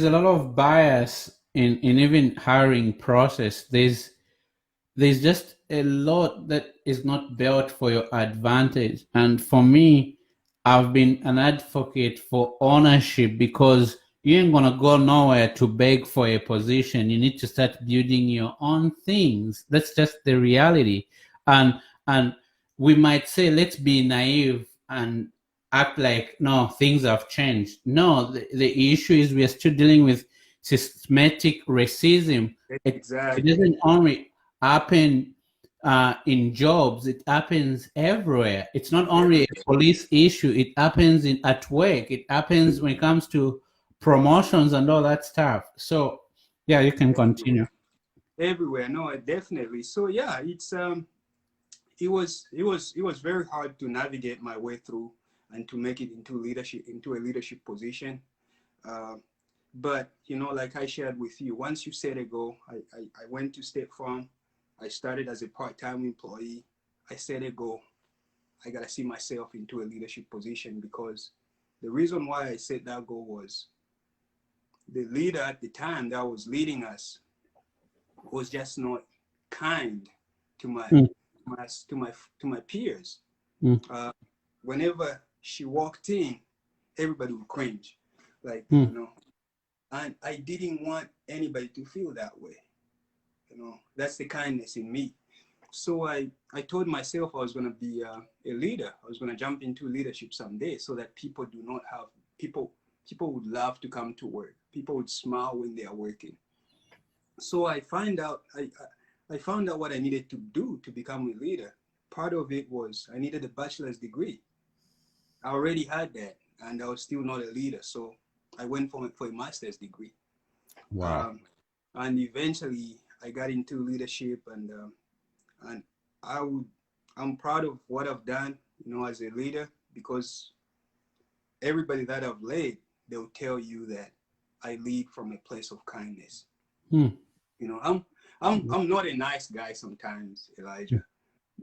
Speaker 2: a lot of bias in even hiring process. There's just a lot that is not built for your advantage. And for me, I've been an advocate for ownership because you ain't gonna go nowhere to beg for a position. You need to start building your own things. That's just the reality. And we might say, let's be naive and act like no, things have changed. No, the issue is we are still dealing with systematic racism. It
Speaker 1: exactly.
Speaker 2: doesn't only happen in jobs, it happens everywhere. It's not only a police issue, it happens at work, it happens when it comes to promotions and all that stuff. So yeah, you can continue.
Speaker 1: Everywhere. No, definitely. So yeah, it's it was very hard to navigate my way through and to make it into a leadership position. Uh, but like I shared with you, once you set a goal, I went to State Farm. I started as a part-time employee. I set a goal. I gotta see myself into a leadership position, because the reason why I set that goal was the leader at the time that was leading us was just not kind to my peers. Whenever she walked in, everybody would cringe, like, and I didn't want anybody to feel that way. That's the kindness in me. So I told myself I was going to be a leader. I was going to jump into leadership someday, so that people would love to come to work. People would smile when they are working. So I found out what I needed to do to become a leader. Part of it was I needed a bachelor's degree. I already had that, and I was still not a leader. So I went for a master's degree.
Speaker 2: Wow.
Speaker 1: And eventually I got into leadership, and I'm proud of what I've done, as a leader, because everybody that I've led, they'll tell you that I lead from a place of kindness. I'm not a nice guy sometimes, Elijah,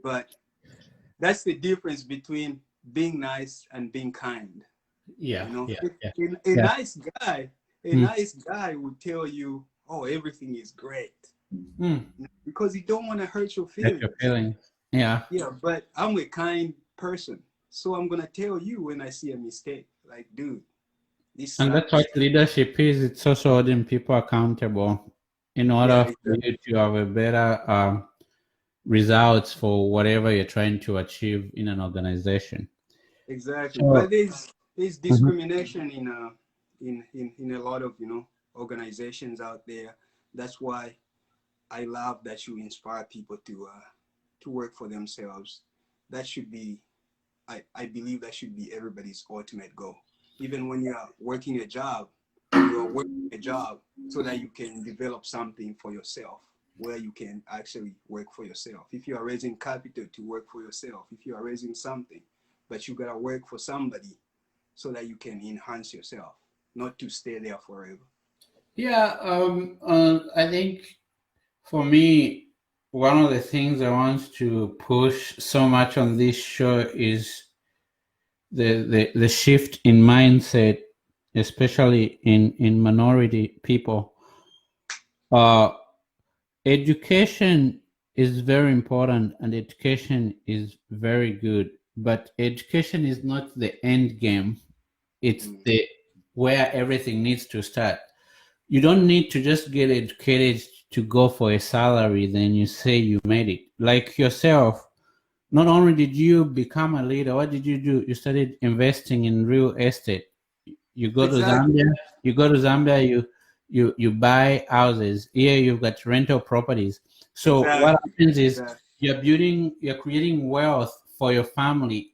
Speaker 1: but that's the difference between being nice and being kind. A nice guy would tell you, oh, everything is great, because he don't want to hurt your feelings.
Speaker 2: Yeah,
Speaker 1: but I'm a kind person, so I'm gonna tell you when I see a mistake, like, dude, this
Speaker 2: and that's what leadership is. It's also holding people accountable in order for you to have a better results for whatever you're trying to achieve in an organization.
Speaker 1: Exactly. So, but there's discrimination in a lot of organizations out there. That's why I love that you inspire people to work for themselves. That should be, I believe that should be everybody's ultimate goal. Even when you are working a job, you are working a job so that you can develop something for yourself, where you can actually work for yourself. If you are raising capital to work for yourself, if you are raising something, but you gotta work for somebody so that you can enhance yourself, not to stay there forever.
Speaker 2: Yeah, I think for me, one of the things I want to push so much on this show is the shift in mindset, especially in minority people. Education is very important, and education is very good, but education is not the end game. It's the where everything needs to start. You don't need to just get educated to go for a salary, then you say you made it. Like yourself, not only did you become a leader, what did you do? You started investing in real estate. You go to Zambia, you buy houses. Here you've got rental properties. So what happens is you're creating wealth for your family.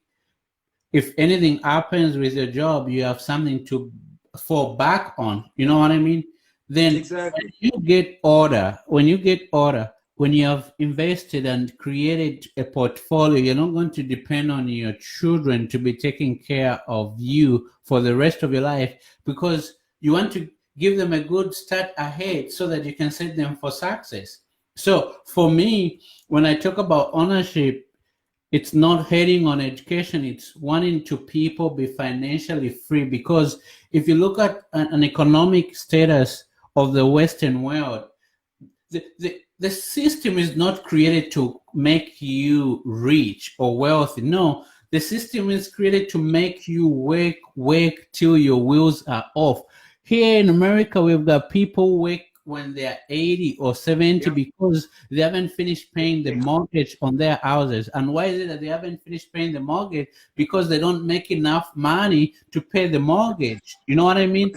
Speaker 2: If anything happens with your job, you have something to fall back on. You know what I mean? Then when you get order, when you have invested and created a portfolio, you're not going to depend on your children to be taking care of you for the rest of your life, because you want to give them a good start ahead so that you can set them for success. So for me, when I talk about ownership, it's not heading on education. It's wanting to people be financially free, because if you look at an economic status of the Western world, the system is not created to make you rich or wealthy. No, the system is created to make you work till your wheels are off. Here in America, we've got people work when they're 80 or 70 because they haven't finished paying the mortgage on their houses. And why is it that they haven't finished paying the mortgage? Because they don't make enough money to pay the mortgage. You know what I mean?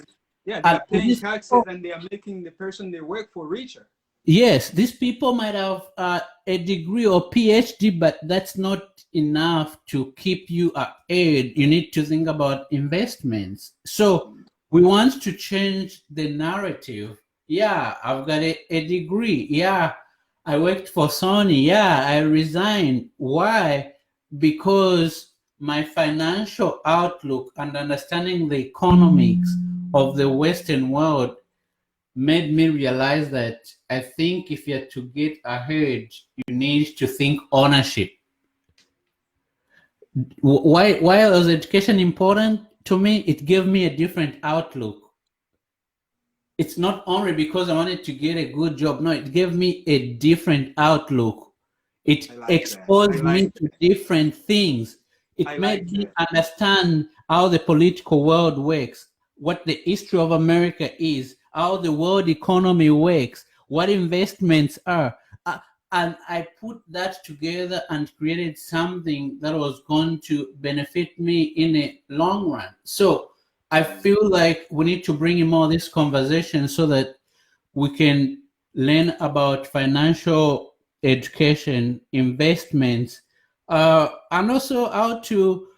Speaker 1: Yeah, they're paying taxes and they are making the person they work for richer.
Speaker 2: Yes, these people might have a degree or PhD, but that's not enough to keep you ahead. You need to think about investments. So we want to change the narrative. Yeah, I've got a degree. Yeah, I worked for Sony. Yeah, I resigned. Why? Because my financial outlook and understanding the economics of the Western world made me realize that I think if you're to get ahead, you need to think ownership. Why was education important to me? It gave me a different outlook. It's not only because I wanted to get a good job. No, it gave me a different outlook. It
Speaker 1: I like that. I
Speaker 2: exposed me
Speaker 1: like
Speaker 2: to
Speaker 1: that.
Speaker 2: different things.
Speaker 1: I
Speaker 2: It
Speaker 1: like
Speaker 2: made me
Speaker 1: that.
Speaker 2: understand how the political world works, what the history of America is, how the world economy works, what investments are. And I put that together and created something that was going to benefit me in a long run. So I feel like we need to bring in more this conversation so that we can learn about financial education, investments, and also how to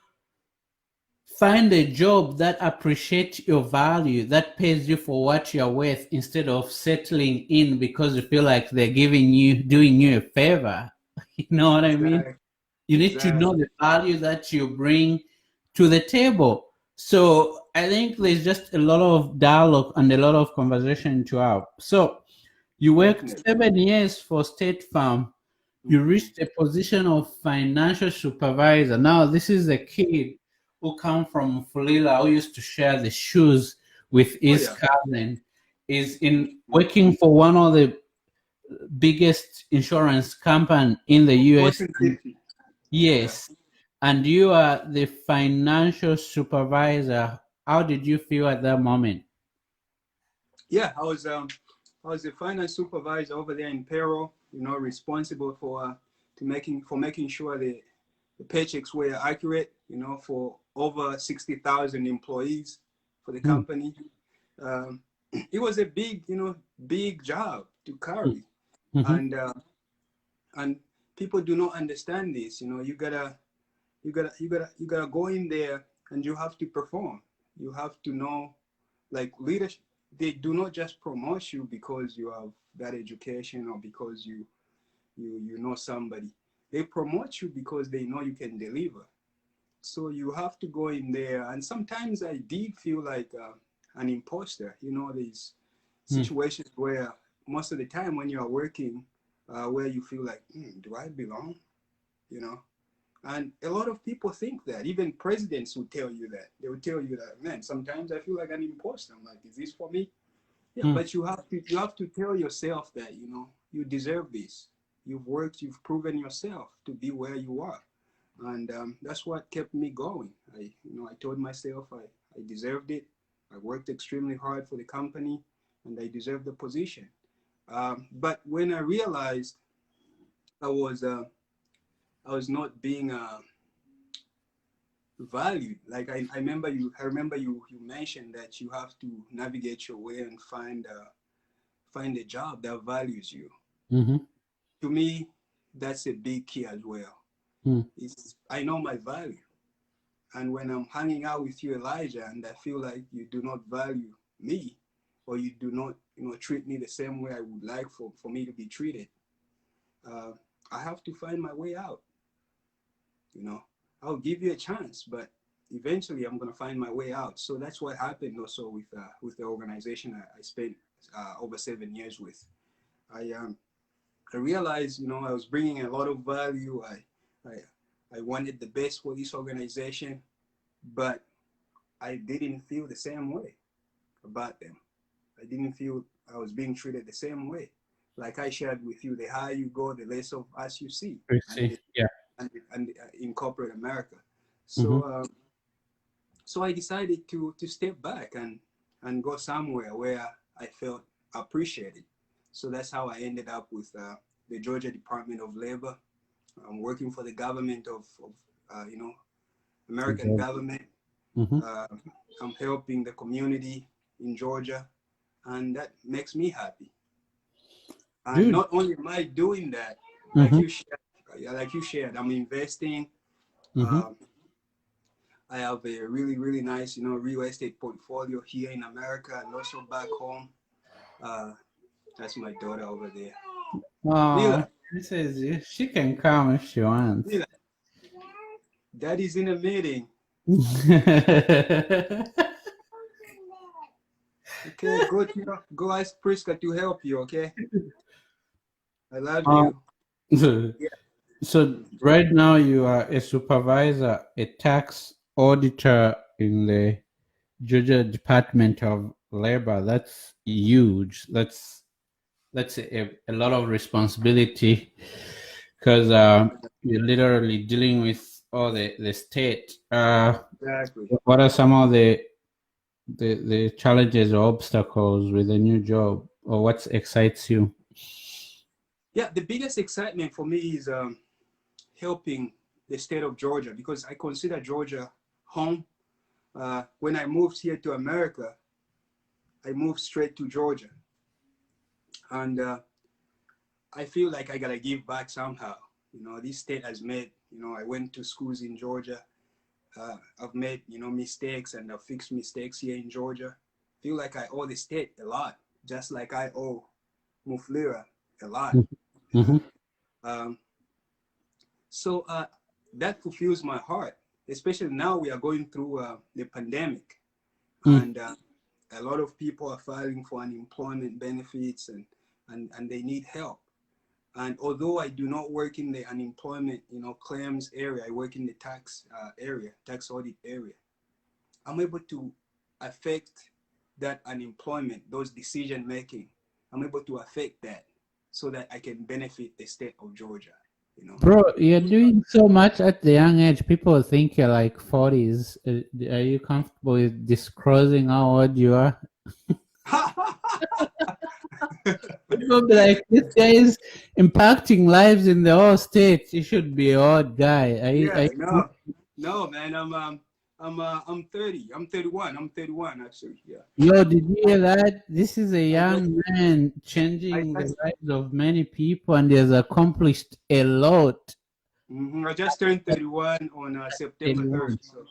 Speaker 2: find a job that appreciates your value, that pays you for what you're worth, instead of settling in because you feel like they're doing you a favor. You know what I mean?
Speaker 1: Exactly.
Speaker 2: You need to know
Speaker 1: Exactly.
Speaker 2: the value that you bring to the table. So I think there's just a lot of dialogue and a lot of conversation to have. So you worked
Speaker 1: Definitely.
Speaker 2: 7 years for State Farm. You
Speaker 1: Hmm.
Speaker 2: reached a position of financial supervisor. Now, this is a kid who come from Mufulira, who used to share the shoes with
Speaker 1: Oh
Speaker 2: his
Speaker 1: yeah.
Speaker 2: cousin, is in working for one of the biggest insurance company in the US.
Speaker 1: Fortune 50. Yeah.
Speaker 2: Yes, and you are the financial supervisor. How did you feel at that moment?
Speaker 1: Yeah. I was the finance supervisor over there in payroll. You know, responsible for making sure the paychecks were accurate. You know, for over 60,000 employees for the
Speaker 2: Hmm.
Speaker 1: company. Um, it was a big, big job to carry,
Speaker 2: Mm-hmm.
Speaker 1: and people do not understand this. You gotta go in there and you have to perform. You have to know, like leadership. They do not just promote you because you have that education or because you know somebody. They promote you because they know you can deliver. So you have to go in there. And sometimes I did feel like an imposter. You know, these situations where most of the time when you are working, where you feel like, do I belong? You know, and a lot of people think that. Even presidents will tell you that. They will tell you that, man, sometimes I feel like an imposter. I'm like, is this for me? Yeah,
Speaker 2: Hmm.
Speaker 1: but you have to tell yourself that, you deserve this. You've worked, you've proven yourself to be where you are. And that's what kept me going. I told myself I deserved it. I worked extremely hard for the company and I deserved the position. But when I realized I was uh, I was not being valued. Like I remember you mentioned that you have to navigate your way and find a job that values you.
Speaker 2: Mm-hmm.
Speaker 1: To me, that's a big key as well.
Speaker 2: Mm-hmm.
Speaker 1: It's I know my value, and when I'm hanging out with you, Elijah, and I feel like you do not value me, or you do not treat me the same way I would like for me to be treated, uh, I have to find my way out. you know I'll give you a chance, but eventually I'm going to find my way out. So that's what happened also with the organization I spent over 7 years with. I i realized, I was bringing a lot of value. I wanted the best for this organization, but I didn't feel the same way about them. I didn't feel I was being treated the same way. Like I shared with you, the higher you go, the less of us you see,
Speaker 2: I
Speaker 1: and
Speaker 2: see. Yeah.
Speaker 1: in corporate America.
Speaker 2: Mm-hmm.
Speaker 1: So I decided to step back and go somewhere where I felt appreciated. So that's how I ended up with the Georgia Department of Labor. I'm working for the government of American government.
Speaker 2: Mm-hmm.
Speaker 1: Uh, I'm helping the community in Georgia, and that makes me happy. And
Speaker 2: Good.
Speaker 1: not only am I doing that, like
Speaker 2: Mm-hmm.
Speaker 1: you shared, I'm investing.
Speaker 2: Mm-hmm.
Speaker 1: Um, I have a really, really nice, real estate portfolio here in America and also back home. Uh, that's my daughter over there.
Speaker 2: Oh,
Speaker 1: Mila,
Speaker 2: she says she can come if she wants.
Speaker 1: Mila, Daddy's in a meeting. Okay, go ask Priska to help you. Okay, I love
Speaker 2: Um,
Speaker 1: you. Yeah.
Speaker 2: So right now you are a supervisor, a tax auditor in the Georgia Department of Labor. That's huge. That's a lot of responsibility because you're literally dealing with all the state.
Speaker 1: Exactly.
Speaker 2: What are some of the challenges or obstacles with a new job, or what excites you?
Speaker 1: Yeah, the biggest excitement for me is helping the state of Georgia because I consider Georgia home. When I moved here to America, I moved straight to Georgia, and I feel like I gotta give back somehow. You know, this state has made. You know, I went to schools in Georgia. I've made mistakes and I've fixed mistakes here in Georgia. Feel like I owe the state a lot, just like I owe Mufulira a lot.
Speaker 2: Mm-hmm.
Speaker 1: Um, so that fulfills my heart, especially now we are going through the pandemic, and a lot of people are filing for unemployment benefits and they need help. And although I do not work in the unemployment, claims area, I work in the tax area, tax audit area. I'm able to affect that unemployment, those decision making. I'm able to affect that so that I can benefit the state of Georgia. You know.
Speaker 2: Bro, you're doing so much at the young age. People think you're like 40s. Are you comfortable with disclosing how old you are? People be like, this guy is impacting lives in the whole state. You should be an old guy.
Speaker 1: Yeah, no, man. I'm 30. I'm 31. I'm 31 actually. Yeah.
Speaker 2: Yo, did you hear that? This is a
Speaker 1: I just,
Speaker 2: young man
Speaker 1: I
Speaker 2: changing the
Speaker 1: just,
Speaker 2: lives of many people, and he has accomplished a lot.
Speaker 1: I just turned 31 on September 3rd. So,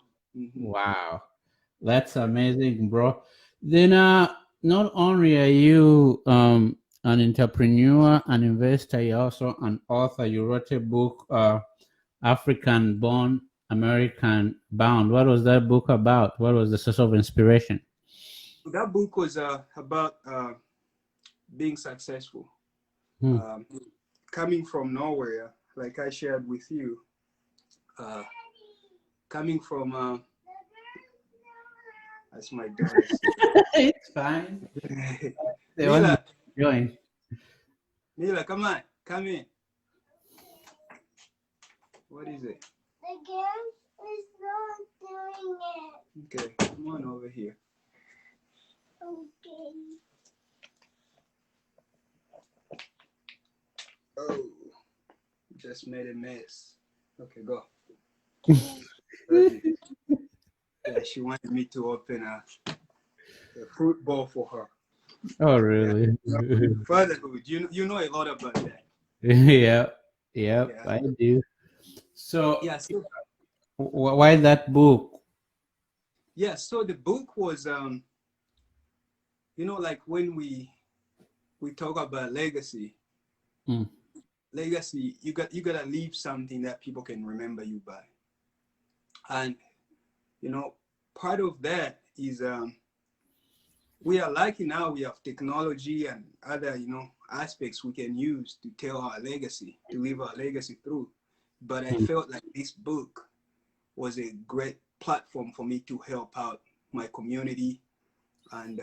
Speaker 2: Wow, that's amazing, bro. Then, not only are you an entrepreneur, an investor, you're also an author. You wrote a book, African Born, American Bound. What was that book about? What was the source of inspiration?
Speaker 1: that book was about being successful.
Speaker 2: Hmm.
Speaker 1: Um, Coming from nowhere, like I shared with you, uh, coming from that's my daughter.
Speaker 2: It's fine. They want to
Speaker 1: Mila,
Speaker 2: join.
Speaker 1: Mila, come on, come in. What is it? The game is not doing it. Okay, come on over here. Okay. Oh, just made a mess. Okay, go. Yeah, she wanted me to open a fruit bowl for her.
Speaker 2: Oh, really?
Speaker 1: Yeah. Fatherhood, you know a lot about that.
Speaker 2: Yeah, yeah,
Speaker 1: Yeah.
Speaker 2: I do. So,
Speaker 1: Yeah. So
Speaker 2: why that book?
Speaker 1: yeah. So the book was like when we talk about legacy.
Speaker 2: Mm.
Speaker 1: Legacy, you gotta leave something that people can remember you by, and part of that is we are lucky now we have technology and other aspects we can use to tell our legacy, to live our legacy through. But I felt like this book was a great platform for me to help out my community and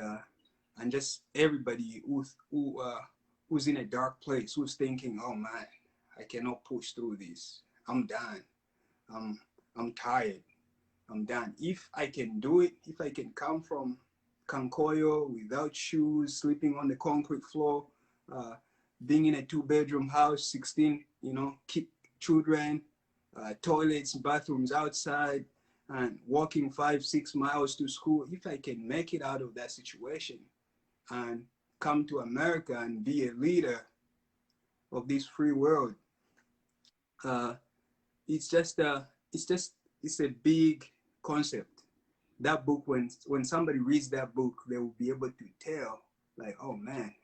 Speaker 1: just everybody who's in a dark place, who's thinking, oh man, I cannot push through this, I'm done, i'm I'm tired, I'm done. If I can do it, if I can come from Kankoyo without shoes, sleeping on the concrete floor, uh, being in a 2-bedroom house, 16, children, toilets, bathrooms outside, and walking 5-6 miles to school, if I can make it out of that situation and come to America and be a leader of this free world, uh, it's just it's a big concept. That book, when somebody reads that book, they will be able to tell, like, oh man,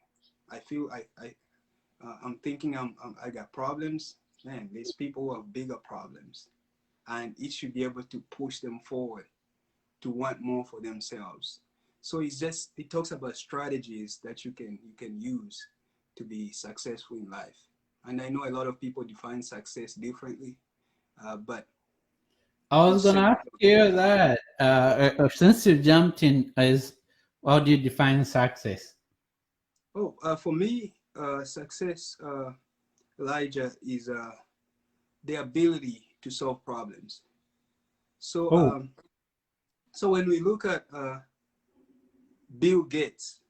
Speaker 1: I feel I'm thinking I got problems. Man, these people who have bigger problems, and it should be able to push them forward to want more for themselves. So it talks about strategies that you can use to be successful in life. And I know a lot of people define success differently, but
Speaker 2: I was
Speaker 1: it's
Speaker 2: gonna
Speaker 1: simple.
Speaker 2: ask you that. Since you jumped in, is how do you define success?
Speaker 1: Oh, for me, success, Elijah, is the ability to solve problems. So,
Speaker 2: Oh,
Speaker 1: so when we look at Bill Gates,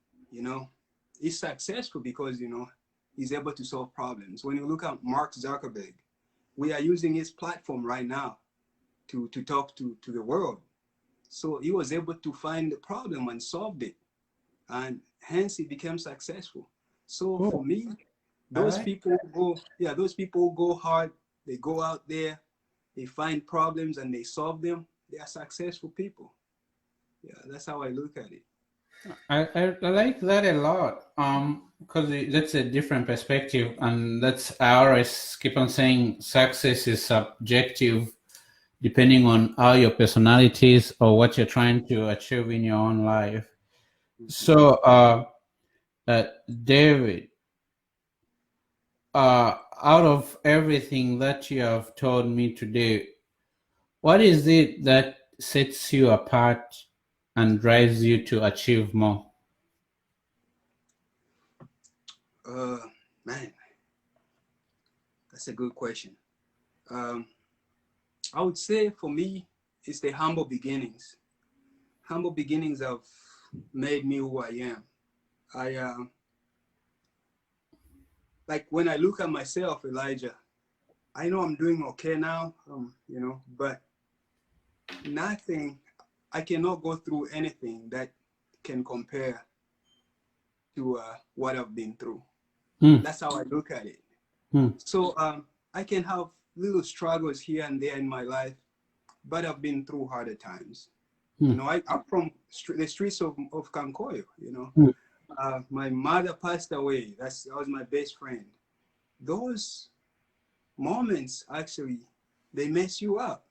Speaker 1: he's successful because he's able to solve problems. When you look at Mark Zuckerberg, we are using his platform right now to talk to the world. So he was able to find the problem and solved it, and hence he became successful. So
Speaker 2: oh,
Speaker 1: for me,
Speaker 2: all
Speaker 1: those
Speaker 2: right.
Speaker 1: people go, yeah, those people go hard. They go out there, they find problems and they solve them. They are successful people. Yeah, that's how I look at it.
Speaker 2: I like that a lot. Because that's a different perspective, and that's I always keep on saying success is subjective, depending on how your personality is or what you're trying to achieve in your own life.
Speaker 1: Mhm.
Speaker 2: So, uh, David, out of everything that you have told me today, what is it that sets you apart and drives you to achieve more?
Speaker 1: Uh, Man, that's a good question. Um, I would say for me, it's the humble beginnings. Humble beginnings have made me who I am. I like when I look at myself, Elijah. I know I'm doing okay now, but nothing. I cannot go through anything that can compare to what I've been through.
Speaker 2: Hmm,
Speaker 1: That's how I look at it.
Speaker 2: hmm,
Speaker 1: So I can have little struggles here and there in my life, but I've been through harder times.
Speaker 2: hmm,
Speaker 1: I'm from the streets of Kankoyo.
Speaker 2: hmm.
Speaker 1: My mother passed away. That was my best friend. Those moments actually they mess you up,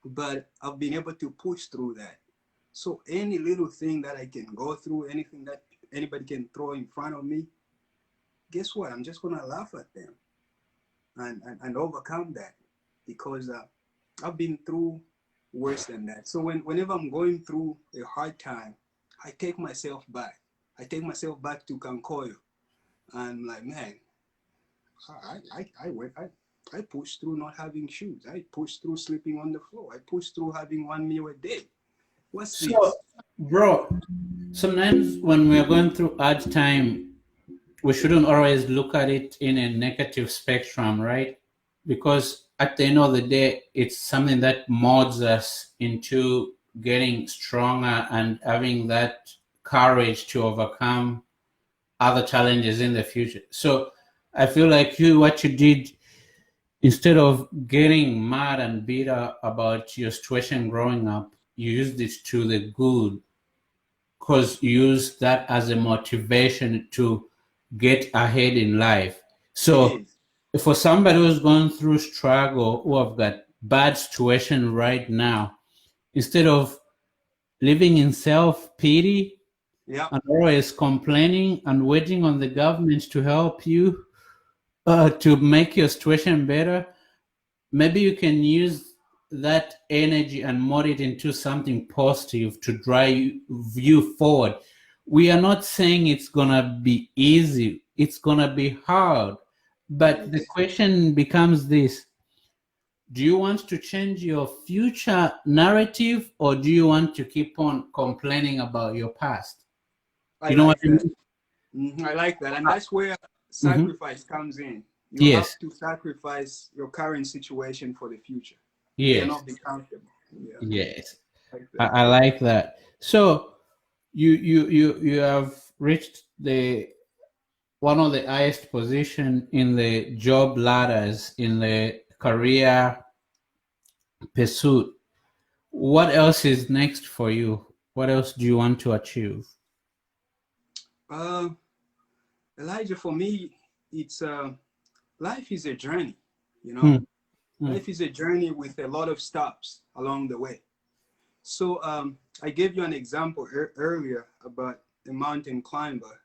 Speaker 1: but I've been able to push through that. So any little thing that I can go through, anything that anybody can throw in front of me, guess what? I'm just gonna laugh at them and overcome that because I've been through worse than that. So whenever I'm going through a hard time, I take myself back. I take myself back to Kankoyo, and like, man, I pushed through not having shoes. I pushed through sleeping on the floor. I pushed through having one meal a day. What's
Speaker 2: So,
Speaker 1: this?
Speaker 2: bro, sometimes when we are going through hard time, we shouldn't always look at it in a negative spectrum, right? Because at the end of the day, it's something that molds us into getting stronger and having that courage to overcome other challenges in the future. So I feel like what you did, instead of getting mad and bitter about your situation growing up, you used it to the good because you use that as a motivation to get ahead in life.
Speaker 1: It
Speaker 2: So
Speaker 1: is.
Speaker 2: for somebody who's going through struggle, who have got bad situation right now, instead of living in self-pity
Speaker 1: Yeah.
Speaker 2: and always complaining and waiting on the government to help you to make your situation better, maybe you can use that energy and mold it into something positive to drive you forward. We are not saying it's gonna be easy, it's gonna be hard,
Speaker 1: It
Speaker 2: but the
Speaker 1: is.
Speaker 2: question becomes this: do you want to change your future narrative, or do you want to keep on complaining about your past?
Speaker 1: I
Speaker 2: You know what
Speaker 1: like
Speaker 2: I
Speaker 1: that.
Speaker 2: mean?
Speaker 1: I like that. And that's where
Speaker 2: Hmm.
Speaker 1: sacrifice comes in. You
Speaker 2: Yes,
Speaker 1: have to sacrifice your current situation for the future. You
Speaker 2: yes,
Speaker 1: cannot be comfortable. Yeah.
Speaker 2: yes.
Speaker 1: Like that.
Speaker 2: I like that. So you have reached the one of the highest position in the job ladders in the career pursuit. What else is next for you? What else do you want to achieve?
Speaker 1: Uh, Elijah, for me, it's life is a journey, you know.
Speaker 2: Hmm, hmm,
Speaker 1: Life is a journey with a lot of stops along the way. So I gave you an example earlier about a mountain climber.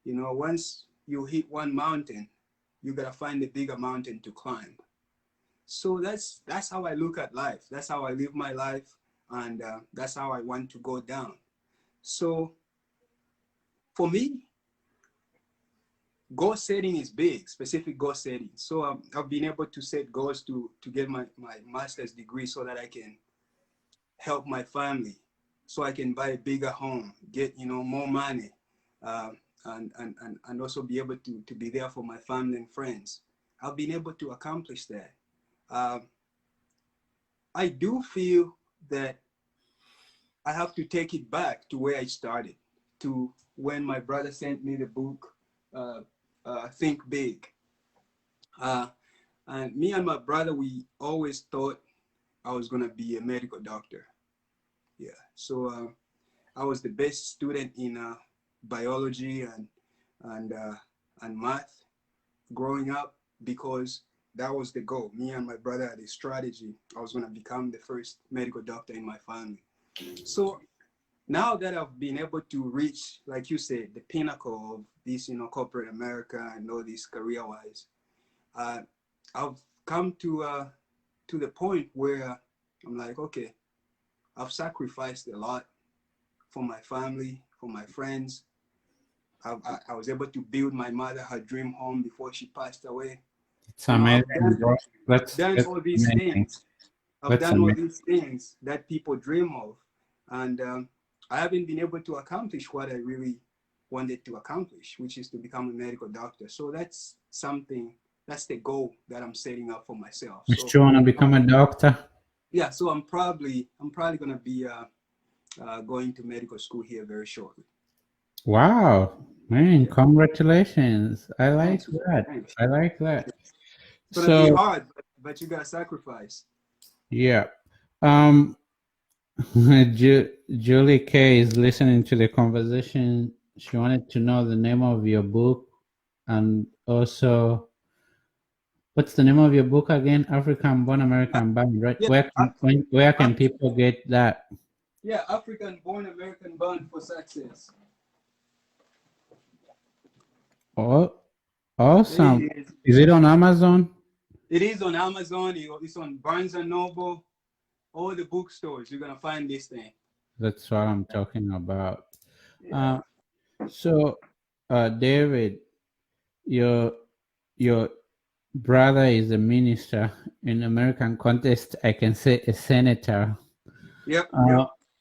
Speaker 1: Once you hit one mountain, you gotta find a bigger mountain to climb. So that's how I look at life. That's how I live my life, and that's how I want to go down. So for me, goal setting is big, specific goal setting. So I've been able to set goals to get my master's degree so that I can help my family, so I can buy a bigger home, get, more money, uh, and also be able to be there for my family and friends. I've been able to accomplish that. I do feel that I have to take it back to where I started, to when my brother sent me the book, Think Big. And me and my brother, we always thought I was going to be a medical doctor. Yeah. So I was the best student in biology and math growing up, because that was the goal. Me and my brother had a strategy. I was going to become the first medical doctor in my family. So now that I've been able to reach, like you said, the pinnacle of this, corporate America and all this career-wise, I've come to the point where I'm like, okay, I've sacrificed a lot for my family, for my friends. I was able to build my mother her dream home before she passed away.
Speaker 2: It's amazing, bro.
Speaker 1: I've done all these
Speaker 2: amazing.
Speaker 1: things. I've done all these things that people dream of. And I haven't been able to accomplish what I really wanted to accomplish, which is to become a medical doctor. So that's the goal that I'm setting up for myself.
Speaker 2: So, you want to become a doctor?
Speaker 1: Yeah, so I'm probably going to be going to medical school here very shortly.
Speaker 2: Wow, man, congratulations. I like that. Thanks. I like that.
Speaker 1: It's going to be hard, but you got to sacrifice.
Speaker 2: Yeah. Julie K is listening to the conversation. She wanted to know the name of your book, and also, what's the name of your book again? African Born American Bound, right? Yeah, where can people get that?
Speaker 1: Yeah, African Born American Bound for Success.
Speaker 2: Oh, awesome! Is it on Amazon?
Speaker 1: It is on Amazon. It's on Barnes and Noble. All the bookstores, you're gonna find this thing.
Speaker 2: That's what I'm talking about. Yeah. So, David, your brother is a minister in American context. I can say a senator.
Speaker 1: Yep.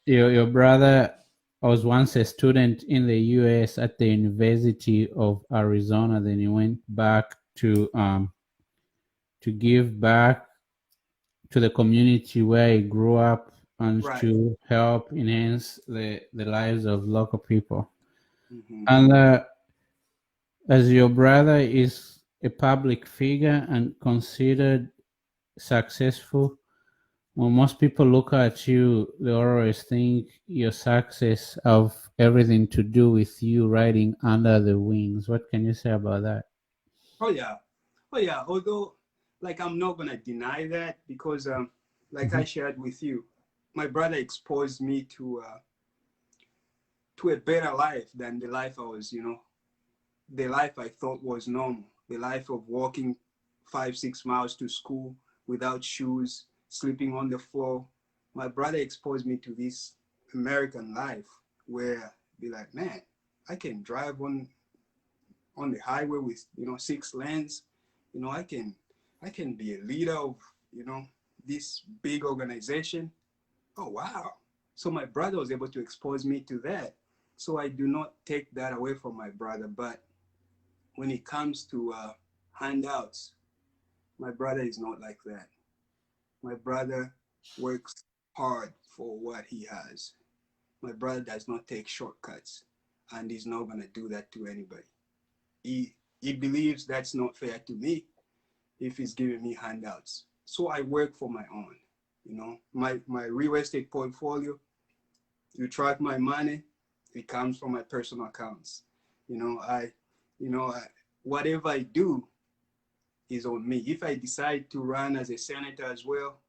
Speaker 2: Your brother was once a student in the U.S. at the University of Arizona. Then he went back to give back to the community where he grew up, and to help enhance the lives of local people. Mm-hmm. And as your brother is a public figure and considered successful, when most people look at you, they always think your success have everything to do with you riding under the wings. What can you say about that?
Speaker 1: Oh yeah. Although, I'm not gonna deny that, because I shared with you, my brother exposed me to a better life than the life I was, the life I thought was normal, the life of walking 5-6 miles to school without shoes, sleeping on the floor. My brother exposed me to this American life where be like, man, I can drive on the highway with 6 lanes. I can be a leader of this big organization. Oh wow. So my brother was able to expose me to that. So I do not take that away from my brother, but when it comes to handouts, my brother is not like that. My brother works hard for what he has. My brother does not take shortcuts, and he's not going to do that to anybody. He believes that's not fair to me if he's giving me handouts. So I work for my own. My real estate portfolio, you track my money, it comes from my personal accounts. Whatever I do is on me. If I decide to run as a senator as well,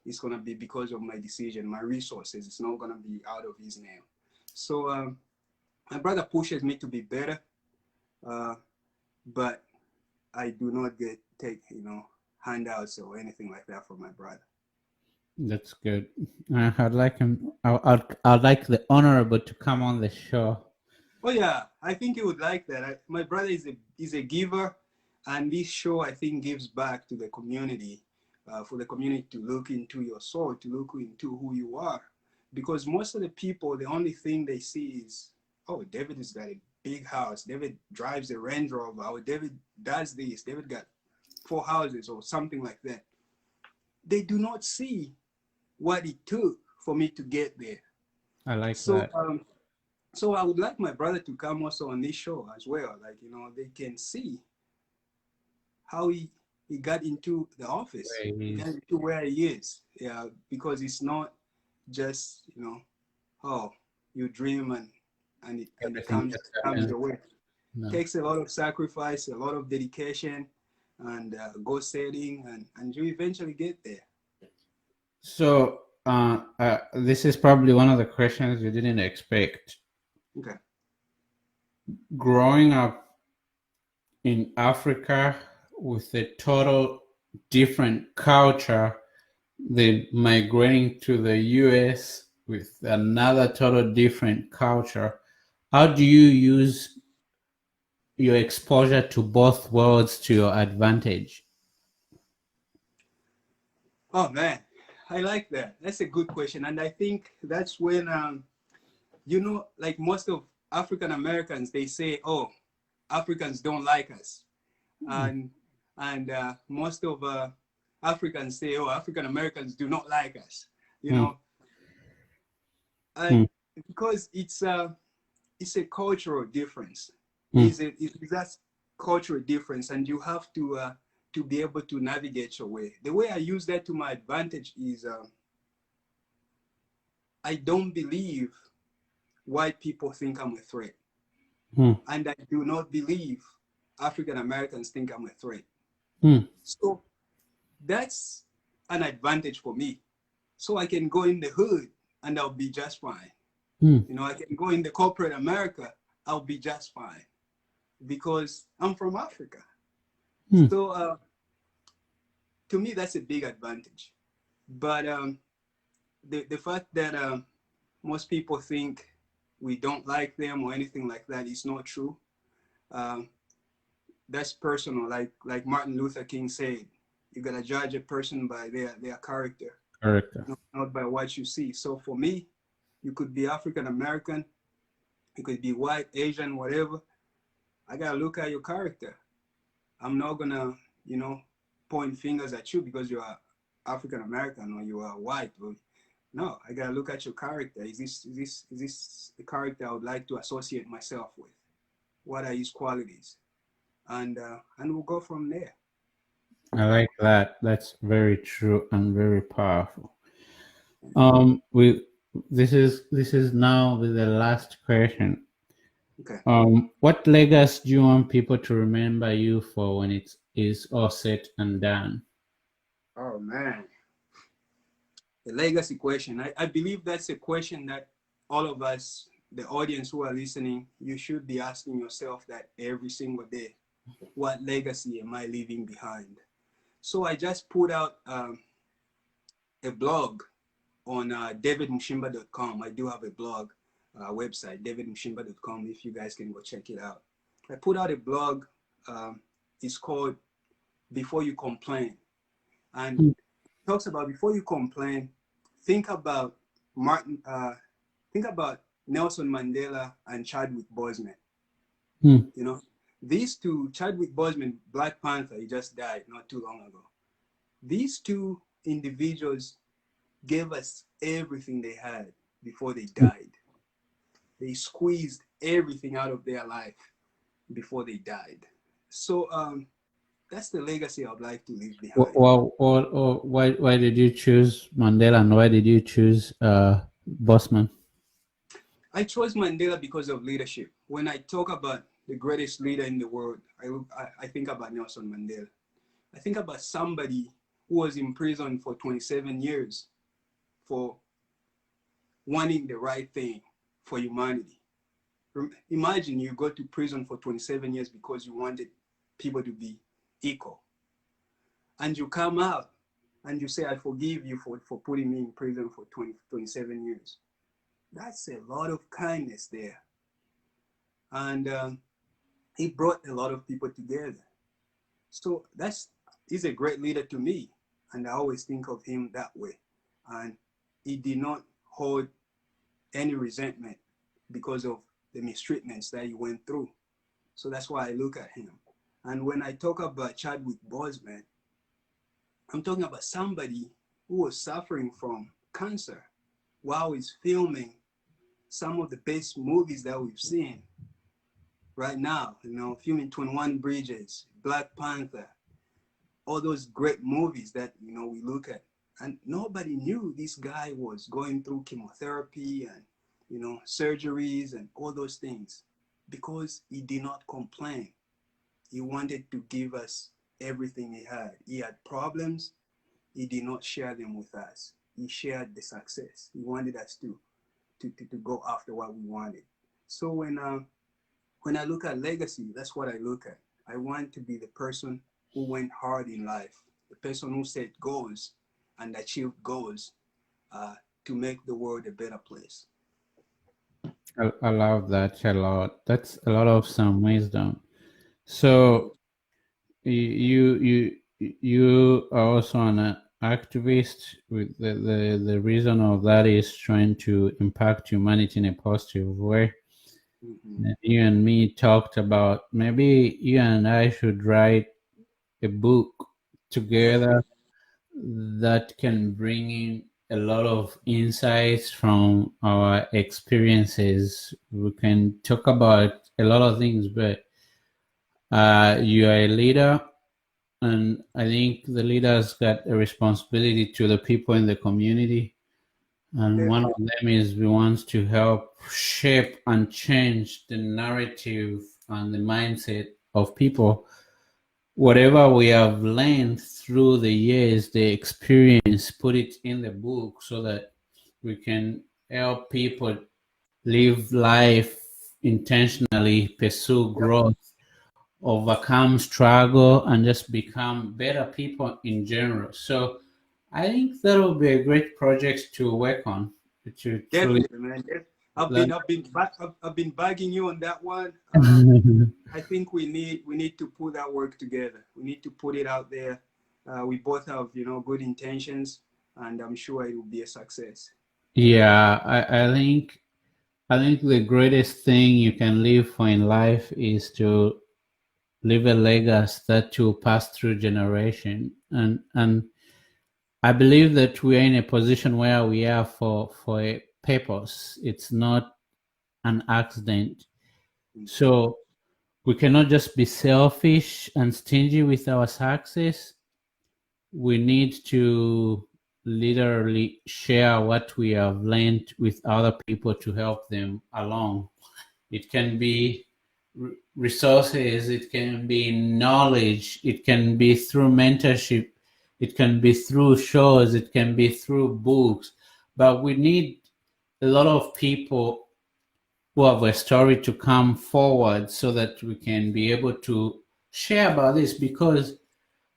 Speaker 1: it's going to be because of my decision, my resources. It's not going to be out of his name. So my brother pushes me to be better, but I do not take handouts or anything like that from my brother.
Speaker 2: That's good. I'd like him. I'd like the honorable to come on the show.
Speaker 1: Oh yeah, I think he would like that. My brother is a giver, and this show I think gives back to the community, for the community to look into your soul, to look into who you are, because most of the people, the only thing they see is, oh, David has got a big house. David drives a Range Rover. Or David does this. David got 4 houses or something like that. They do not see what it took for me to get there.
Speaker 2: I like
Speaker 1: So
Speaker 2: that.
Speaker 1: so I would like my brother to come also on this show as well. Like, they can see how he got into the office. He got into where he is. Yeah, because it's not just, oh, you dream and it comes your way.
Speaker 2: No.
Speaker 1: It takes a lot of sacrifice, a lot of dedication, and goal setting, and you eventually get there.
Speaker 2: So this is probably one of the questions you didn't expect.
Speaker 1: Okay.
Speaker 2: Growing up in Africa with a total different culture, then migrating to the US with another total different culture, how do you use your exposure to both worlds to your advantage?
Speaker 1: Oh man, I like that. That's a good question, and I think that's when like most of African Americans, they say, "Oh, Africans don't like us," and most of Africans say, "Oh, African Americans do not like us," and because it's a cultural difference. It's that cultural difference, and you have to be able to navigate your way. The way I use that to my advantage is I don't believe white people think I'm a threat. And I do not believe African Americans think I'm a threat. So that's an advantage for me. So I can go in the hood and I'll be just fine. I can go in the corporate America, I'll be just fine because I'm from Africa. So to me, that's a big advantage. But the fact that most people think we don't like them or anything like that is not true. That's personal. Like Martin Luther King said, you gotta judge a person by their character, not by what you see. So for me, you could be African American, you could be white, Asian, whatever. I gotta look at your character. I'm not gonna, point fingers at you because you are African American or you are white. No, I gotta look at your character. Is this the character I would like to associate myself with? What are his qualities? And we'll go from there.
Speaker 2: I like that. That's very true and very powerful. This is now the last question.
Speaker 1: Okay.
Speaker 2: What legacy do you want people to remember you for when it is all said and done?
Speaker 1: Oh man, the legacy question. I believe that's a question that all of us, the audience who are listening, you should be asking yourself that every single day. What legacy am I leaving behind? So I just put out a blog on davidmushimba.com. I do have a blog website, davidmushimba.com, if you guys can go check it out. I put out a blog. It's called Before You Complain. And it talks about before you complain, think about Nelson Mandela and Chadwick Boseman. These two, Chadwick Boseman, Black Panther, he just died not too long ago. These two individuals gave us everything they had before they died. They squeezed everything out of their life before they died. So that's the legacy I'd like to leave behind.
Speaker 2: Why did you choose Mandela and why did you choose Bossman?
Speaker 1: I chose Mandela because of leadership. When I talk about the greatest leader in the world, I think about Nelson Mandela. I think about somebody who was in prison for 27 years for wanting the right thing for humanity. Imagine you go to prison for 27 years because you wanted people to be equal. And you come out and you say, I forgive you for putting me in prison for 27 years. That's a lot of kindness there. And he brought a lot of people together. So he's a great leader to me. And I always think of him that way. And he did not hold any resentment because of the mistreatments that he went through. So that's why I look at him. And when I talk about Chadwick Boseman, I'm talking about somebody who was suffering from cancer while he's filming some of the best movies that we've seen right now, filming 21 Bridges, Black Panther, all those great movies that, we look at. And nobody knew this guy was going through chemotherapy and, surgeries and all those things because he did not complain. He wanted to give us everything he had. He had problems. He did not share them with us. He shared the success. He wanted us to go after what we wanted. So when I look at legacy, that's what I look at. I want to be the person who went hard in life, the person who set goals and achieved goals to make the world a better place.
Speaker 2: I love that a lot. That's a lot of some wisdom. So you are also an activist. With the reason of that is trying to impact humanity in a positive way. Mm-hmm. You and me talked about maybe you and I should write a book together that can bring in a lot of insights from our experiences. We can talk about a lot of things, but you are a leader, and I think the leader's got a responsibility to the people in the community. And one of them is we want to help shape and change the narrative and the mindset of people. Whatever we have learned through the years, the experience, put it in the book so that we can help people live life intentionally, pursue growth, overcome struggle, and just become better people in general. So I think that will be a great project to work on.
Speaker 1: Definitely, man. I've been bugging you on that one. I think we need to put that work together. We need to put it out there. We both have good intentions, and I'm sure it will be a success.
Speaker 2: Yeah, I think the greatest thing you can live for in life is to leave a legacy that will pass through generation, and I believe that we are in a position where we are for a purpose. It's not an accident. So we cannot just be selfish and stingy with our success. We need to literally share what we have learned with other people to help them along. It can be resources, it can be knowledge, it can be through mentorship, it can be through shows, it can be through books. But we need a lot of people who have a story to come forward so that we can be able to share about this, because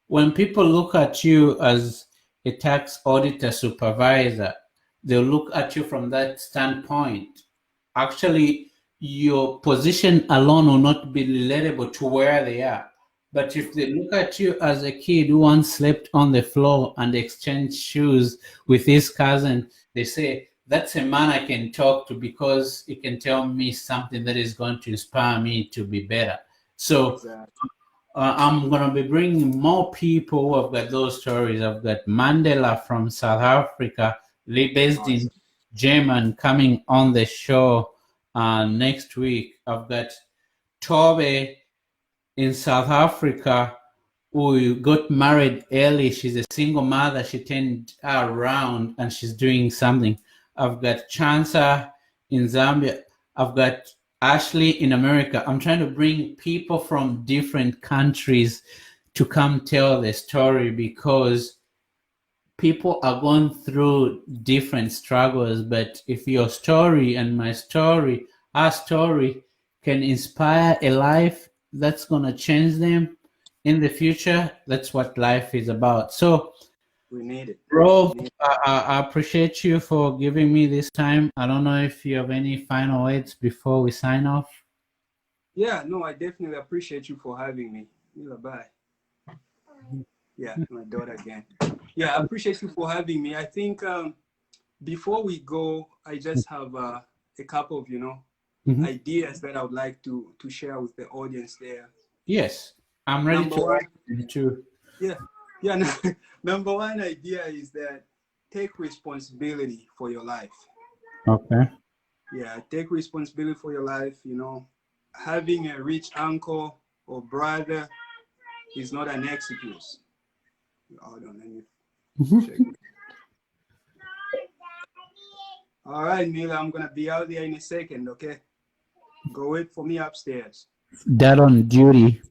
Speaker 2: when people look at you as a tax auditor supervisor, they'll look at you from that standpoint. Actually, your position alone will not be relatable to where they are. But if they look at you as a kid who once slept on the floor and exchanged shoes with his cousin, they say, that's a man I can talk to because he can tell me something that is going to inspire me to be better. So I'm going to be bringing more people who have got those stories. I've got Mandela from South Africa, based in German, coming on the show next week. I've got Tobe in South Africa, who got married early. She's a single mother. She turned around and she's doing something. I've got Chansa in Zambia. I've got Ashley in America. I'm trying to bring people from different countries to come tell the story, because people are going through different struggles. But if your story and my story, our story, can inspire a life that's going to change them, in the future, that's what life is about. So,
Speaker 1: We need it.
Speaker 2: bro,
Speaker 1: We need it.
Speaker 2: I appreciate you for giving me this time. I don't know if you have any final words before we sign off.
Speaker 1: Yeah, no, I definitely appreciate you for having me. Bye. Yeah, my daughter again. Yeah, I appreciate you for having me. I think before we go, I just have a couple of
Speaker 2: Mhm.
Speaker 1: ideas that I would like to share with the audience there.
Speaker 2: Yes, I'm ready
Speaker 1: Number
Speaker 2: to
Speaker 1: one,
Speaker 2: write too.
Speaker 1: yeah, yeah. No, number one idea is that take responsibility for your life.
Speaker 2: Okay.
Speaker 1: Yeah, take responsibility for your life. Having a rich uncle or brother is not an excuse. Hold on, let me check. All right, Mila, I'm gonna be out there in a second, okay? Go wait for me upstairs.
Speaker 2: Dad on duty.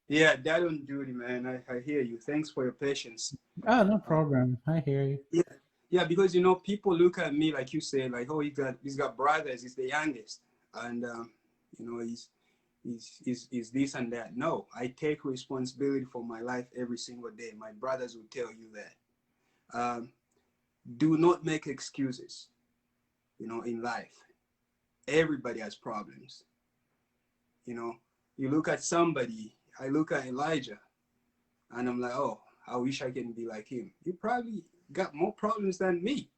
Speaker 1: Yeah, that on duty, man. I hear you. Thanks for your patience.
Speaker 2: Oh, no problem. I hear you.
Speaker 1: Yeah, yeah, because people look at me like you said, like, oh, he's got brothers, he's the youngest, and he's this and that. No, I take responsibility for my life every single day. My brothers will tell you that. Do not make excuses. In life, everybody has problems. You look at somebody. I look at Elijah, and I'm like, oh, I wish I can be like him. You probably got more problems than me.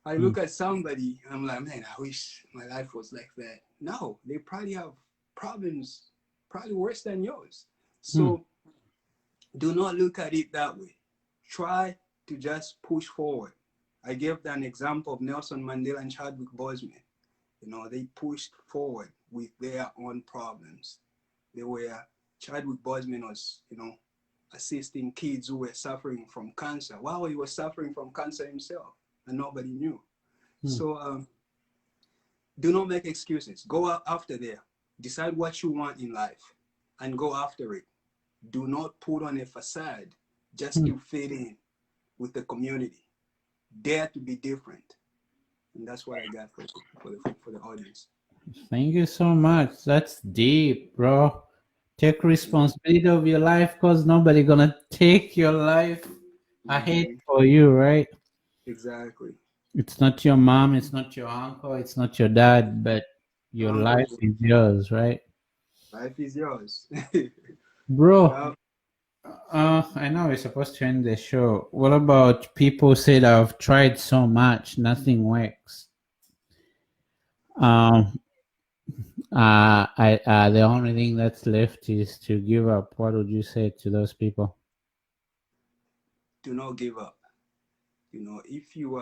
Speaker 1: I look at somebody, and I'm like, man, I wish my life was like that. No, they probably have problems, probably worse than yours. So do not look at it that way. Try to just push forward. I gave an example of Nelson Mandela and Chadwick Boseman. They pushed forward with their own problems. Chadwick Boseman was, assisting kids who were suffering from cancer while he was suffering from cancer himself, and nobody knew. So do not make excuses. Go out after there. Decide what you want in life and go after it. Do not put on a facade just to fit in with the community. Dare to be different. And that's what I got for the audience.
Speaker 2: Thank you so much. That's deep, bro. Take responsibility of your life because nobody gonna take your life ahead for you, right?
Speaker 1: Exactly.
Speaker 2: It's not your mom, it's not your uncle, it's not your dad, but your life
Speaker 1: Uncle,
Speaker 2: is yours, right?
Speaker 1: life is yours.
Speaker 2: Bro,
Speaker 1: Yeah.
Speaker 2: I know we're supposed to end the show. What about people said I've tried so much, nothing works? Um, the only thing that's left is to give up. What would you say to those people?
Speaker 1: Do not give up. If you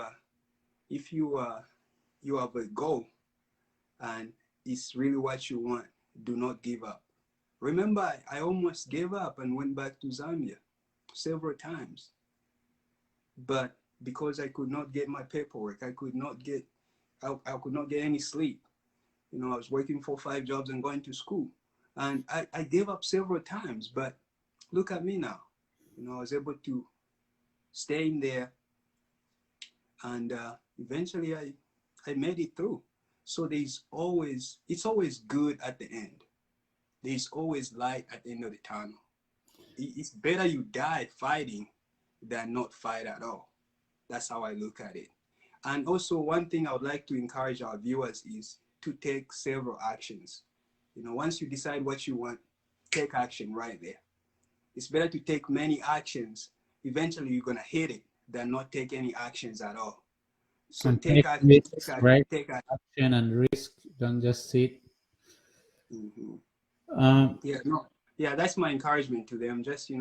Speaker 1: have a goal and it's really what you want, do not give up. Remember, I almost gave up and went back to Zambia several times. But because I could not get my paperwork, I could not get any sleep. I was working for 5 jobs and going to school. And I gave up several times, but look at me now. I was able to stay in there, and eventually I made it through. So it's always good at the end. There's always light at the end of the tunnel. It's better you die fighting than not fight at all. That's how I look at it. And also, one thing I would like to encourage our viewers is to take several actions. Once you decide what you want, take action right there. It's better to take many actions. Eventually, you're going to hit it than not take any actions at all. So
Speaker 2: And
Speaker 1: take
Speaker 2: take
Speaker 1: action,
Speaker 2: risks,
Speaker 1: take action,
Speaker 2: right?
Speaker 1: take action.
Speaker 2: Action and risk. Don't just sit.
Speaker 1: Mm-hmm.
Speaker 2: Um,
Speaker 1: Yeah, no, yeah, that's my encouragement to them. Just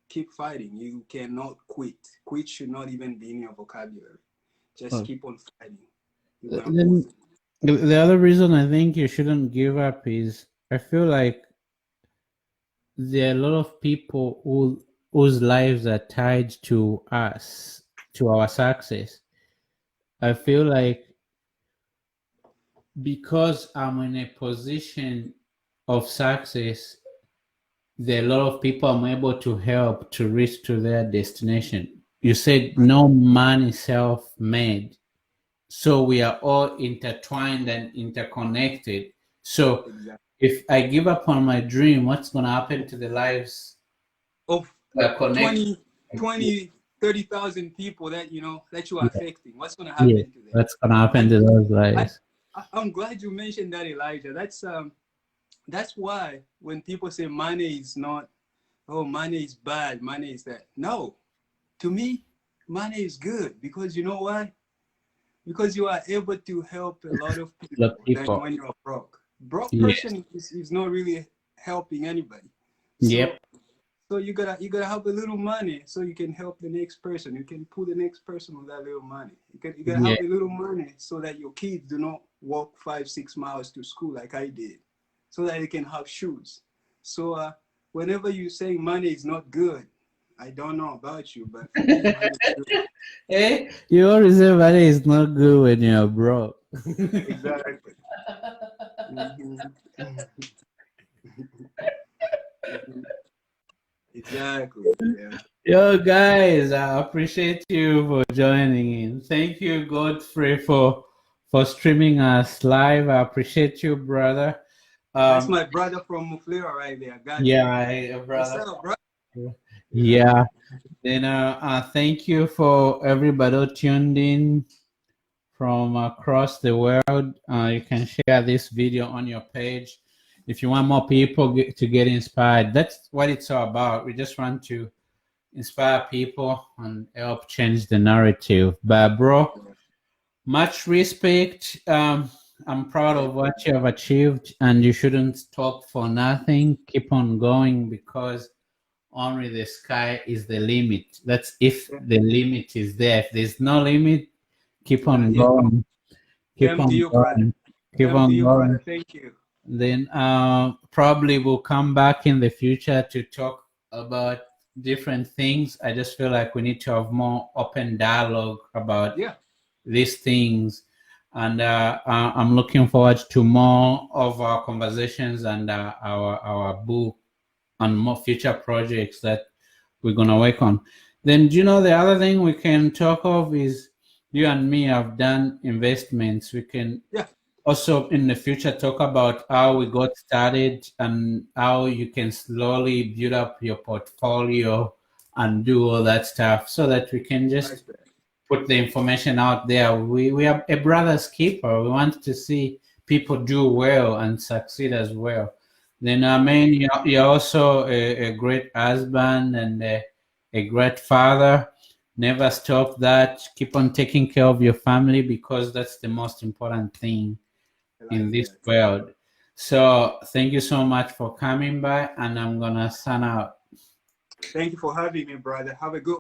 Speaker 1: keep fighting. You cannot quit. Quit should not even be in your vocabulary. Just keep on fighting. You're gonna pull
Speaker 2: then
Speaker 1: through.
Speaker 2: the other reason I think you shouldn't give up is I feel like there are a lot of people whose lives are tied to us, to our success. I feel like because I'm in a position of success, there are a lot of people I'm able to help to reach to their destination. You said no man is self-made. So we are all intertwined and interconnected. So
Speaker 1: Exactly.
Speaker 2: if I give up on my dream, what's going to happen to the lives
Speaker 1: of
Speaker 2: Connect.
Speaker 1: 30,000 people that you know that you are affecting. What's going to
Speaker 2: Yeah,
Speaker 1: happen to them?
Speaker 2: what's gonna happen
Speaker 1: And
Speaker 2: to those guys?
Speaker 1: I'm glad you mentioned that, Elijah. That's why when people say money is not, oh, money is bad, money is that. No, to me, money is good because you know why? Because you are able to help a lot of people than when you are broke. Broke person is not really helping anybody.
Speaker 2: Yep.
Speaker 1: So you gotta have a little money so you can help the next person. You can put the next person with that little money. You gotta have a little money so that your kids do not walk 5-6 miles to school like I did, so that they can have shoes. So whenever you say money is not good, I don't know about you, but for me, money is good.
Speaker 2: Hey, you always say money is not good when you're broke.
Speaker 1: Exactly. Exactly. Yeah.
Speaker 2: Yo, guys, I appreciate you for joining in. Thank you, Godfrey, for streaming us live. I appreciate you, brother.
Speaker 1: That's my brother from Mufulira right there.
Speaker 2: Yeah,
Speaker 1: What's
Speaker 2: brother.
Speaker 1: up, bro?
Speaker 2: Yeah. Then thank you for everybody who tuned in from across the world. You can share this video on your page if you want more people to get inspired. That's what it's all about. We just want to inspire people and help change the narrative. But bro, much respect. I'm proud of what you have achieved, and you shouldn't stop for nothing. Keep on going because only the sky is the limit. That's if the limit is there. If there's no limit, keep on going. Keep
Speaker 1: Same to
Speaker 2: on
Speaker 1: you,
Speaker 2: going.
Speaker 1: brother.
Speaker 2: Keep
Speaker 1: Same to
Speaker 2: on
Speaker 1: you,
Speaker 2: going.
Speaker 1: brother. Thank you.
Speaker 2: Then probably we'll come back in the future to talk about different things. I just feel like we need to have more open dialogue about these things. And I'm looking forward to more of our conversations and our book and more future projects that we're going to work on. Then, do you know the other thing we can talk of is you and me have done investments. We can also in the future talk about how we got started and how you can slowly build up your portfolio and do all that stuff so that we can just put the information out there. We are a brother's keeper. We want to see people do well and succeed as well. Then, I mean, you're also a great husband and a great father. Never stop that. Keep on taking care of your family because that's the most important thing in this world. So, thank you so much for coming by, and I'm going to sign out.
Speaker 1: Thank you for having me, brother. Have a good